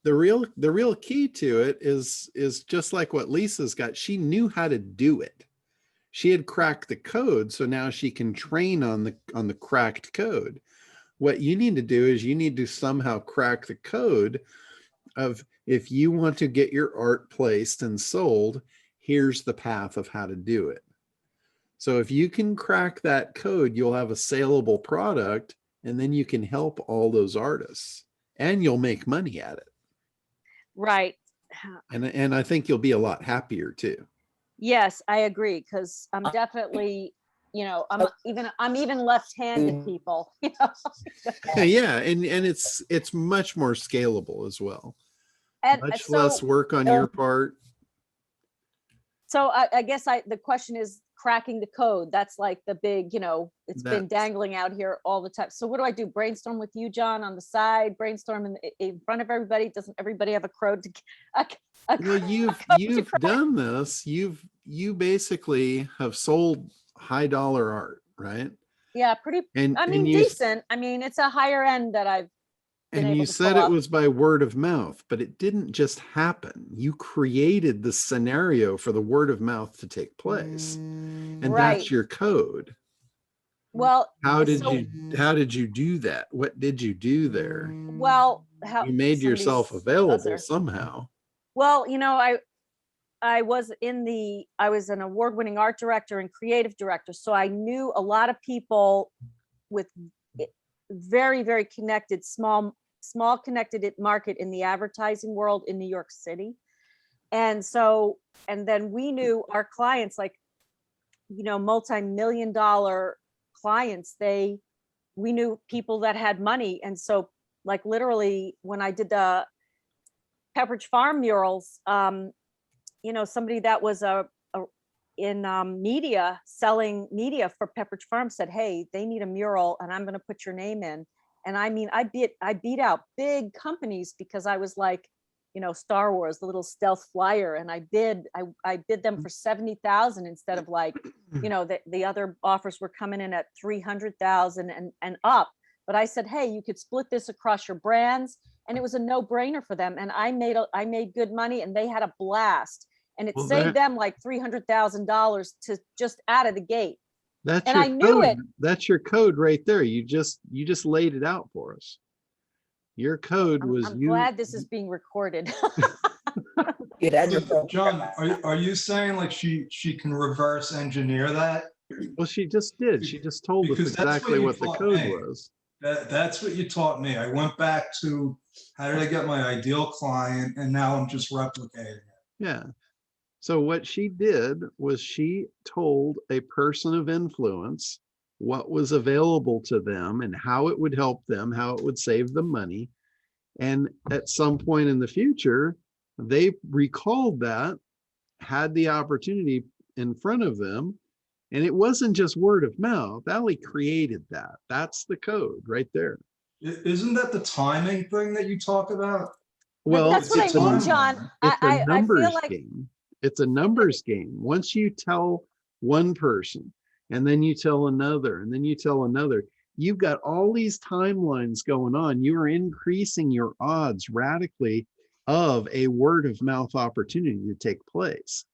the real key to it is just like what Lisa's got. She knew how to do it. She had cracked the code, so now she can train on the cracked code. What you need to do is you need to somehow crack the code of, if you want to get your art placed and sold, here's the path of how to do it. So if you can crack that code, you'll have a saleable product, and then you can help all those artists, and you'll make money at it. Right. And I think you'll be a lot happier too. Yes, I agree, because I'm definitely, I'm even left-handed people. Yeah, and it's much more scalable as well. And much so, less work on your part. So I guess the question is cracking the code. That's like the big, it's been dangling out here all the time. So what do I do? Brainstorm with you, John, on the side, brainstorm in front of everybody? Doesn't everybody have a code to Well, you've done this. You basically have sold high dollar art, right? Yeah, pretty. Decent. I mean, it's a higher end that I've been and able you to said pull it off. was by word of mouth, but it didn't just happen. You created the scenario for the word of mouth to take place, and Right. that's your code. Well, how did you do that? What did you do there? Well, you made yourself available somehow. Well, I was an award-winning art director and creative director, so I knew a lot of people with very, very connected, small connected market in the advertising world in New York City. And then we knew our clients, like, multi-million-dollar clients, we knew people that had money. And so, like, literally when I did the Pepperidge Farm murals, somebody that was in media, selling media for Pepperidge Farm, said, hey, they need a mural and I'm going to put your name in. And I mean, I beat out big companies because I was like, Star Wars, the little stealth flyer. And I bid them for 70,000 instead of like, the other offers were coming in at 300,000 and up. But I said, hey, you could split this across your brands. And it was a no brainer for them. And I made good money, and they had a blast. And it saved them like $300,000 to just out of the gate. I knew it. That's your code right there. You just laid it out for us. Your code was. I'm glad this is being recorded. John, are you saying like she can reverse engineer that? Well, she just did. She just told us exactly what the code was. That's what you taught me. I went back to how did I get my ideal client, and now I'm just replicating it. Yeah. So what she did was she told a person of influence what was available to them and how it would help them, how it would save them money. And at some point in the future, they recalled that, had the opportunity in front of them. And it wasn't just word of mouth. Allie created that. That's the code right there. Isn't that the timing thing that you talk about? Well, That's what I it's a, mean, John. it's a I feel numbers like game. It's a numbers game. Once you tell one person, and then you tell another, and then you tell another, you've got all these timelines going on. You are increasing your odds radically of a word of mouth opportunity to take place.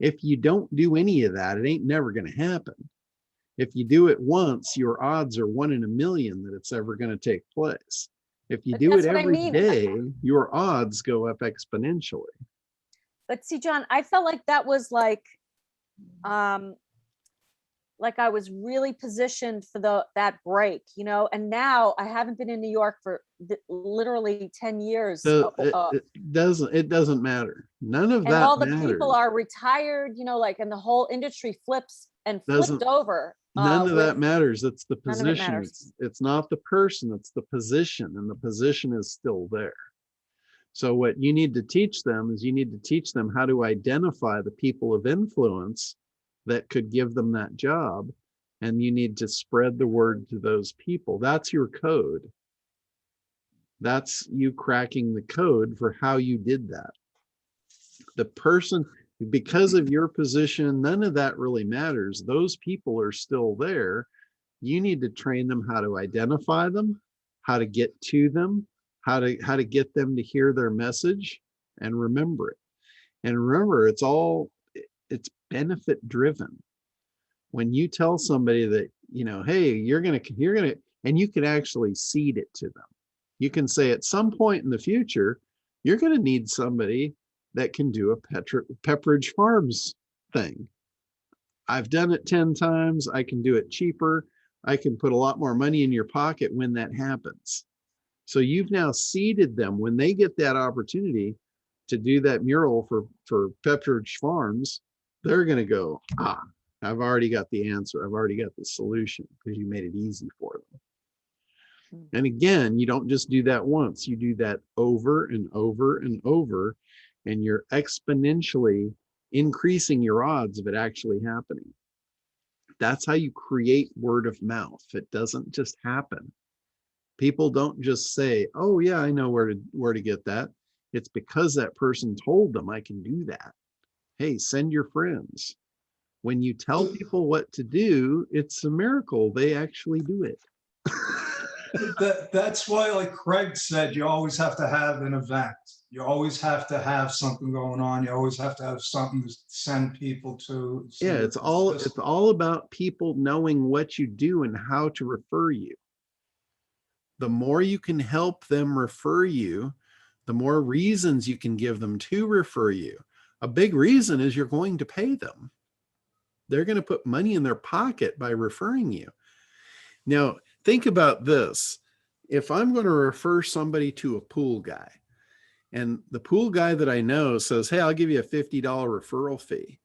If you don't do any of that, it ain't never going to happen. If you do it once, your odds are 1 in a million that it's ever going to take place. If you But do it that's what I every mean. day, your odds go up exponentially. But see, John, I felt like that was like I was really positioned for that break, you know, and now I haven't been in New York for literally 10 years. So it doesn't matter. None of And that all the matters. people are retired, you know, like, and the whole industry flips and Doesn't flipped over. None of that with- matters. It's the None of it position. matters. It's not the person, it's the position, and the position is still there. So what you need to teach them is you need to teach them how to identify the people of influence that could give them that job. And you need to spread the word to those people. That's your code. That's you cracking the code for how you did that. The person, because of your position, none of that really matters. Those people are still there. You need to train them how to identify them, how to get to them, how to get them to hear their message and remember it. And remember, it's benefit driven. When you tell somebody that, you know, hey, you're gonna, and you can actually seed it to them. You can say at some point in the future, you're gonna need somebody that can do a Pepperidge Farms thing. I've done it 10 times. I can do it cheaper. I can put a lot more money in your pocket when that happens. So you've now seeded them. When they get that opportunity to do that mural for Pepperidge Farms, they're going to go, I've already got the answer. I've already got the solution because you made it easy for them. And again, you don't just do that once. You do that over and over and over, and you're exponentially increasing your odds of it actually happening. That's how you create word of mouth. It doesn't just happen. People don't just say, oh yeah, I know where to get that. It's because that person told them I can do that. Hey, send your friends. When you tell people what to do, it's a miracle. They actually do it. That's why, like Craig said, you always have to have an event. You always have to have something going on. You always have to have something to send people to. So Yeah, it's all about people knowing what you do and how to refer you. The more you can help them refer you, the more reasons you can give them to refer you. A big reason is you're going to pay them. They're going to put money in their pocket by referring you. Now, think about this. If I'm going to refer somebody to a pool guy, and the pool guy that I know says, hey, I'll give you a $50 referral fee.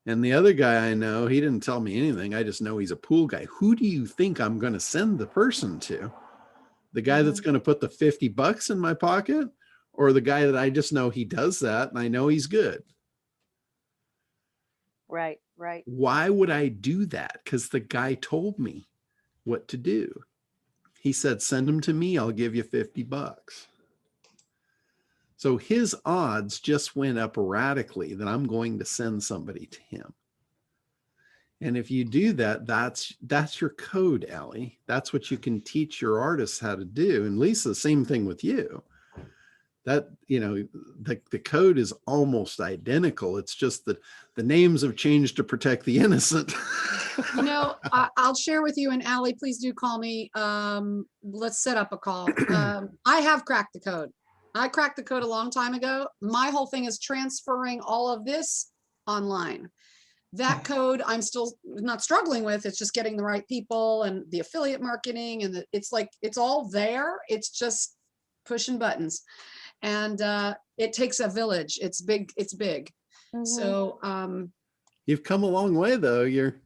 And the other guy I know, he didn't tell me anything. I just know he's a pool guy. Who do you think I'm going to send the person to? The guy that's going to put the $50 in my pocket, or the guy that I just know he does that and I know he's good? Right, right. Why would I do that? Because the guy told me what to do. He said, send them to me. I'll give you $50. So his odds just went up radically that I'm going to send somebody to him. And if you do that, that's your code, Allie. That's what you can teach your artists how to do. And Lisa, the same thing with you. That, you know, the code is almost identical. It's just that the names have changed to protect the innocent. You know, I'll share with you, and Allie, please do call me. Let's set up a call. I have cracked the code. I cracked the code a long time ago. My whole thing is transferring all of this online. That code I'm still not struggling with. It's just getting the right people and the affiliate marketing, and it's like, it's all there. It's just pushing buttons. And it takes a village. It's big. It's big. Mhm. So You've come a long way, though. You're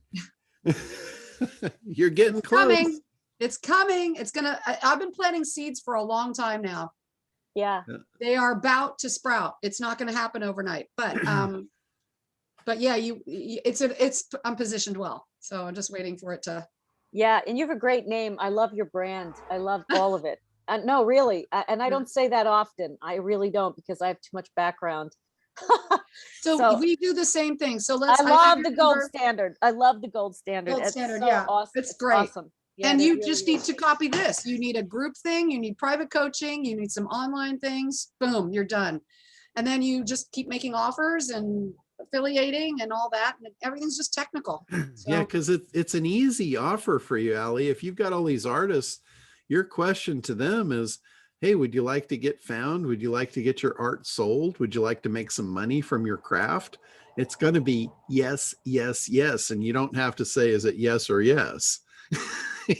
you're getting close. coming. It's coming. It's gonna. I've been planting seeds for a long time now. Yeah. They are about to sprout. It's not going to happen overnight, but yeah, I'm positioned well. So I'm just waiting for it to. Yeah. And you have a great name. I love your brand. I love all of it. No, really. And I don't say that often. I really don't, because I have too much background. So we do the same thing. So let's. I have love your the gold number. standard. I love the gold standard. Gold It's standard, so yeah. awesome. It's great. Awesome. Yeah, And it you really just need is. to copy this. You need a group thing, you need private coaching, you need some online things, boom, you're done. And then you just keep making offers and affiliating and all that, and everything's just technical. Yeah, So, because it's an easy offer for you, Allie. If you've got all these artists, your question to them is, hey, would you like to get found? Would you like to get your art sold? Would you like to make some money from your craft? It's going to be yes, yes, yes. And you don't have to say, is it yes or yes?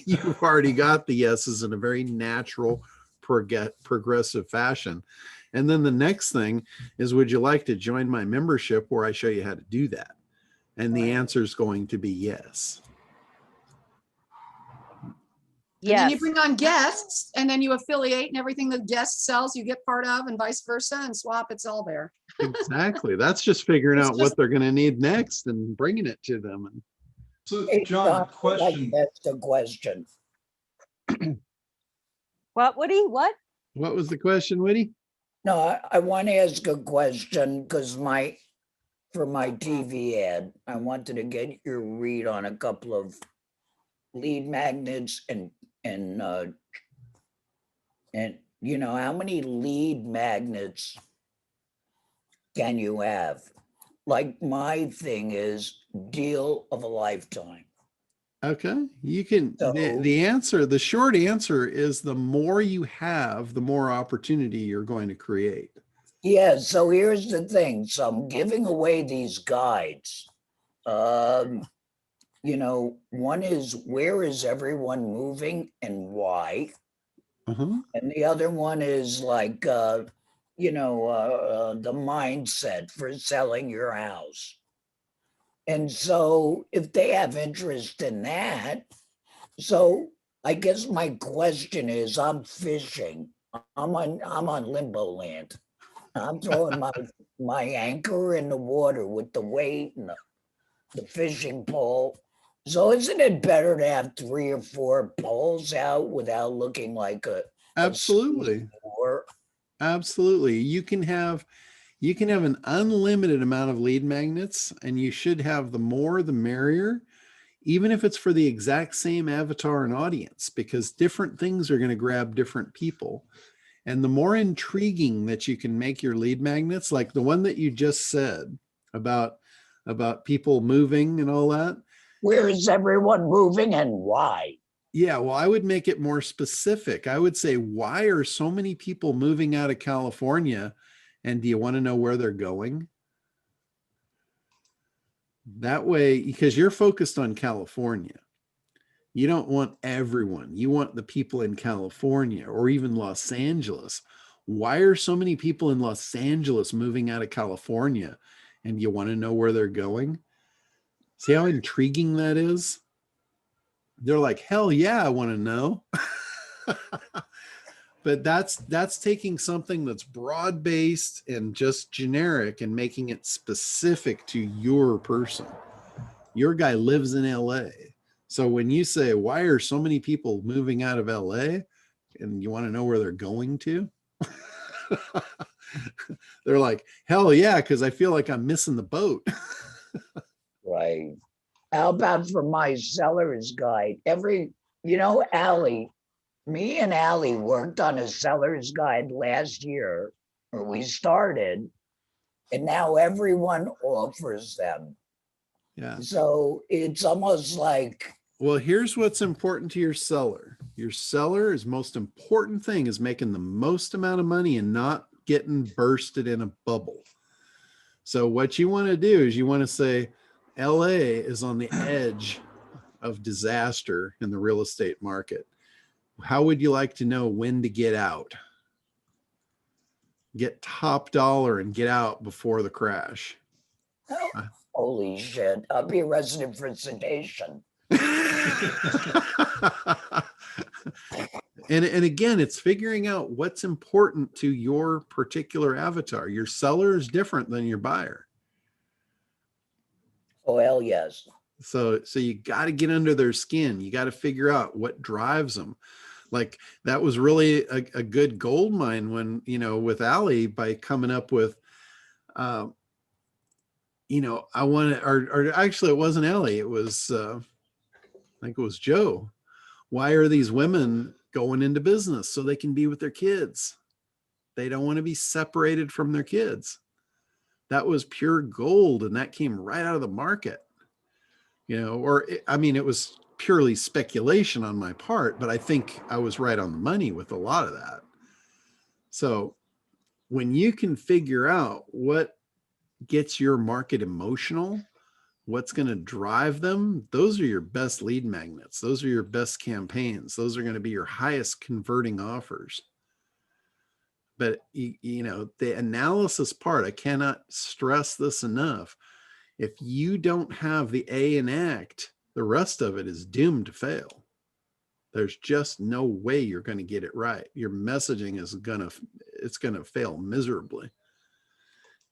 You've already got the yeses in a very natural, progressive fashion. And then the next thing is, would you like to join my membership where I show you how to do that? And the answer is going to be yes. and then you Yes. bring on guests, and then you affiliate, and everything the guest sells, you get part of, and vice versa, and swap, it's all there. Exactly. That's just figuring It's out just- what they're going to need next and bringing it to them. And So Hey, John, I'd like question. to ask a question. What, Woody? What? what was the question, Woody? No, I want to ask a question because for my TV ad, I wanted to get your read on a couple of lead magnets and how many lead magnets can you have? Like my thing is deal of a lifetime. Okay. You can, So- the short answer is the more you have, the more opportunity you're going to create. Yeah, so here's the thing. So I'm giving away these guides. One is where is everyone moving and why? Uh-huh. And the other one is like, the mindset for selling your house. And so if they have interest in that, so I guess my question is, I'm fishing. I'm on limbo land. I'm throwing my anchor in the water with the weight and the fishing pole. So isn't it better to have 3 or 4 poles out without looking like a Absolutely. or Absolutely. You can have an unlimited amount of lead magnets, and you should have the more the merrier, even if it's for the exact same avatar and audience, because different things are going to grab different people. And the more intriguing that you can make your lead magnets, like the one that you just said about people moving and all that. where is everyone moving and why? Yeah, well, I would make it more specific. I would say, why are so many people moving out of California? And do you want to know where they're going? That way, because you're focused on California. You don't want everyone. You want the people in California or even Los Angeles. Why are so many people in Los Angeles moving out of California? And you want to know where they're going? See how intriguing that is? They're like, hell yeah, I want to know. But that's taking something that's broad-based and just generic and making it specific to your person. Your guy lives in LA. So when you say, why are so many people moving out of LA? And you want to know where they're going to? They're like, hell yeah, because I feel like I'm missing the boat. Right. How about for my seller's guide? Me and Allie worked on a seller's guide last year, or we started, and now everyone offers them. Yeah. So it's almost like, Well, here's what's important to your seller. Your seller's most important thing is making the most amount of money and not getting bursted in a bubble. So what you want to do is you want to say, LA is on the edge of disaster in the real estate market. How would you like to know when to get out? Get top dollar and get out before the crash. holy shit, I'll be arrested for sedation. And again, it's figuring out what's important to your particular avatar. Your seller is different than your buyer. Oh, hell yes. So you got to get under their skin. You got to figure out what drives them. Like that was really a good gold mine when, you know, with Allie, by coming up with, you know, I wanted, or actually it wasn't Allie, it was, I think it was Joe. Why are these women going into business? So they can be with their kids. They don't want to be separated from their kids. That was pure gold. And that came right out of the market, you know, or I mean, it was purely speculation on my part, but I think I was right on the money with a lot of that. So when you can figure out what gets your market emotional, what's going to drive them, those are your best lead magnets. Those are your best campaigns. Those are going to be your highest converting offers. But you know, the analysis part, I cannot stress this enough. If you don't have the A in ACT, the rest of it is doomed to fail. There's just no way you're going to get it right. Your messaging is it's going to fail miserably.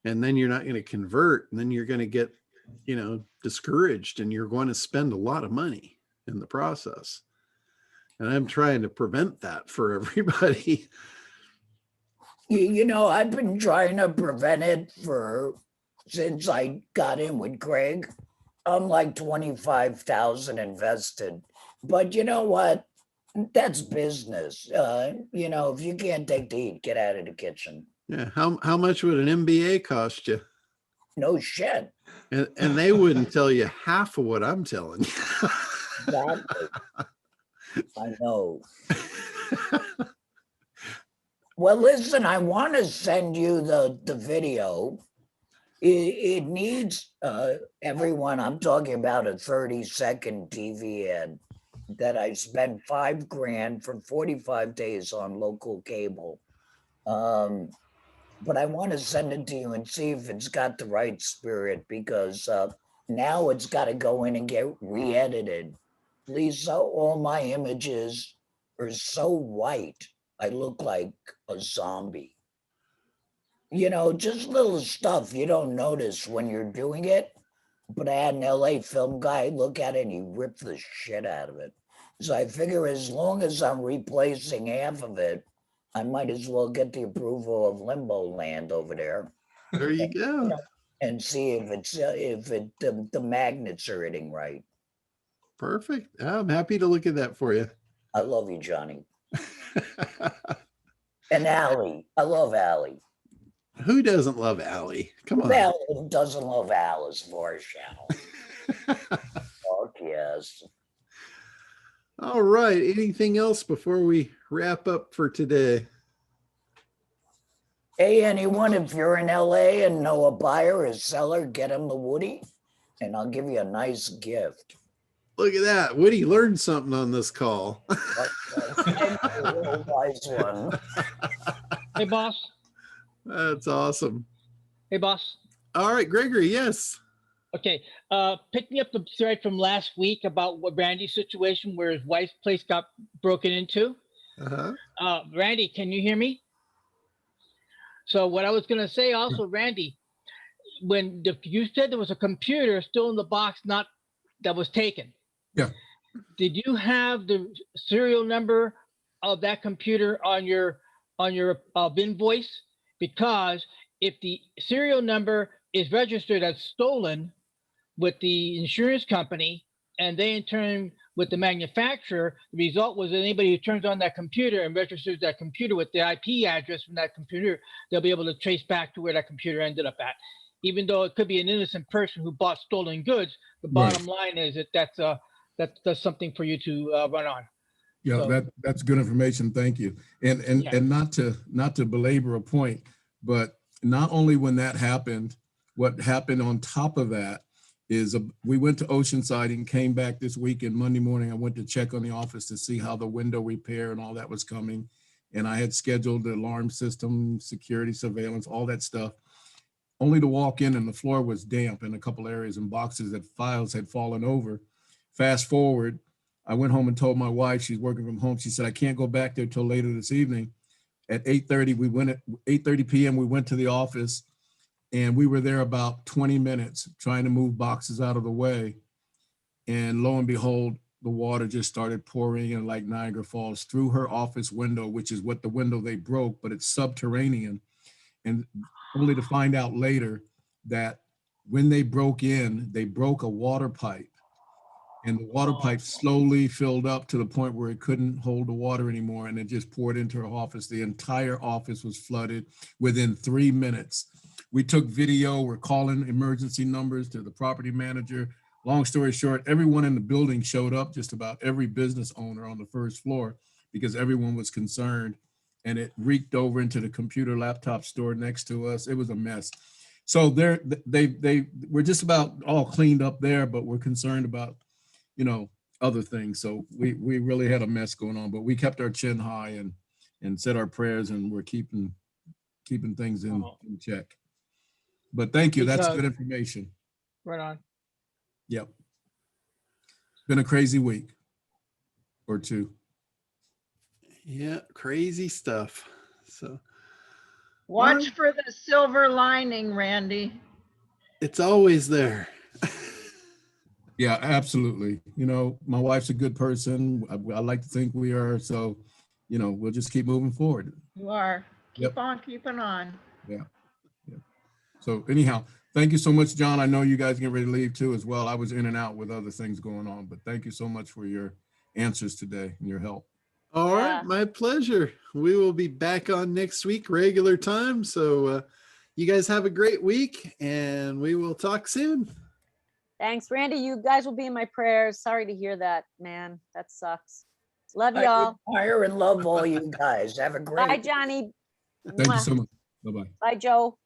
And then you're not going to convert, and then you're going to get, you know, discouraged, and you're going to spend a lot of money in the process. And I'm trying to prevent that for everybody. You know, I've been trying to prevent it since I got in with Craig. I'm like 25,000 invested, but you know what? That's business. You know, if you can't take the heat, get out of the kitchen. Yeah. How much would an MBA cost you? No shit. And they wouldn't tell you half of what I'm telling you. Exactly. I know. Well, listen, I want to send you the video. It needs everyone. I'm talking about a 30-second TV ad that I spent $5,000 for 45 days on local cable. But I want to send it to you and see if it's got the right spirit, because now it's got to go in and get re-edited. Lisa, all my images are so white, I look like a zombie. You know, just little stuff you don't notice when you're doing it. But I had an LA film guy look at it and he ripped the shit out of it. So I figure as long as I'm replacing half of it, I might as well get the approval of Limbo Land over there. There you go. And see if the magnets are hitting right. Perfect. I'm happy to look at that for you. I love you, Johnny. And Allie. I love Allie. Who doesn't love Allie? Come on. Well, who doesn't love Alice Vorschau? Fuck yes. All right. Anything else before we wrap up for today? Hey, anyone, if you're in LA and know a buyer or seller, get him the Woody, and I'll give you a nice gift. Look at that. Woody learned something on this call. Wise one. Hey, boss. That's awesome. Hey, boss. All right, Gregory, yes. Okay. Picking up the thread from last week about what Randy's situation where his wife's place got broken into. Uh-huh. Randy, can you hear me? So what I was going to say also, Randy, when you said there was a computer still in the box that was taken. Yeah. Did you have the serial number of that computer on your invoice? Because if the serial number is registered as stolen with the insurance company, and they in turn with the manufacturer, the result was that anybody who turns on that computer and registers that computer with the IP address from that computer, they'll be able to trace back to where that computer ended up at. Even though it could be an innocent person who bought stolen goods, the bottom line is that that's something for you to run on. Yeah, So, that's good information. Thank you. And not to belabor a point, but not only when that happened, what happened on top of that is we went to Oceanside and came back this weekend. Monday morning, I went to check on the office to see how the window repair and all that was coming. And I had scheduled the alarm system, security, surveillance, all that stuff, only to walk in and the floor was damp in a couple areas and boxes that files had fallen over. Fast forward, I went home and told my wife, she's working from home. She said, I can't go back there till later this evening. At 8:30 p.m., we went to the office. And we were there about 20 minutes trying to move boxes out of the way. And lo and behold, the water just started pouring in like Niagara Falls through her office window, which is what the window they broke, but it's subterranean. And only to find out later that when they broke in, they broke a water pipe. And the water pipe slowly filled up to the point where it couldn't hold the water anymore. And it just poured into her office. The entire office was flooded within 3 minutes. We took video, we're calling emergency numbers to the property manager. Long story short, everyone in the building showed up, just about every business owner on the first floor, because everyone was concerned. And it reeked over into the computer laptop store next to us. It was a mess. So we're just about all cleaned up there, but we're concerned about, you know, other things. So we really had a mess going on, but we kept our chin high and said our prayers, and we're keeping things in check. But thank you. That's good information. Right on. Yep. It's been a crazy week or two. Yeah, crazy stuff. So Watch for the silver lining, Randy. it's always there. Yeah, absolutely. You know, my wife's a good person. I like to think we are. So, you know, we'll just keep moving forward. You are. Keep Yep. on keeping on. Yeah. So anyhow, thank you so much, John. I know you guys get ready to leave too as well. I was in and out with other things going on, but thank you so much for your answers today and your help. All right, my pleasure. We will be back on next week, regular time. So you guys have a great week, and we will talk soon. Thanks, Randy. You guys will be in my prayers. Sorry to hear that, man. That sucks. Love I y'all. admire and love all you guys. Have a great Bye, Johnny. Thank you so much. Bye-bye. Bye, Joe.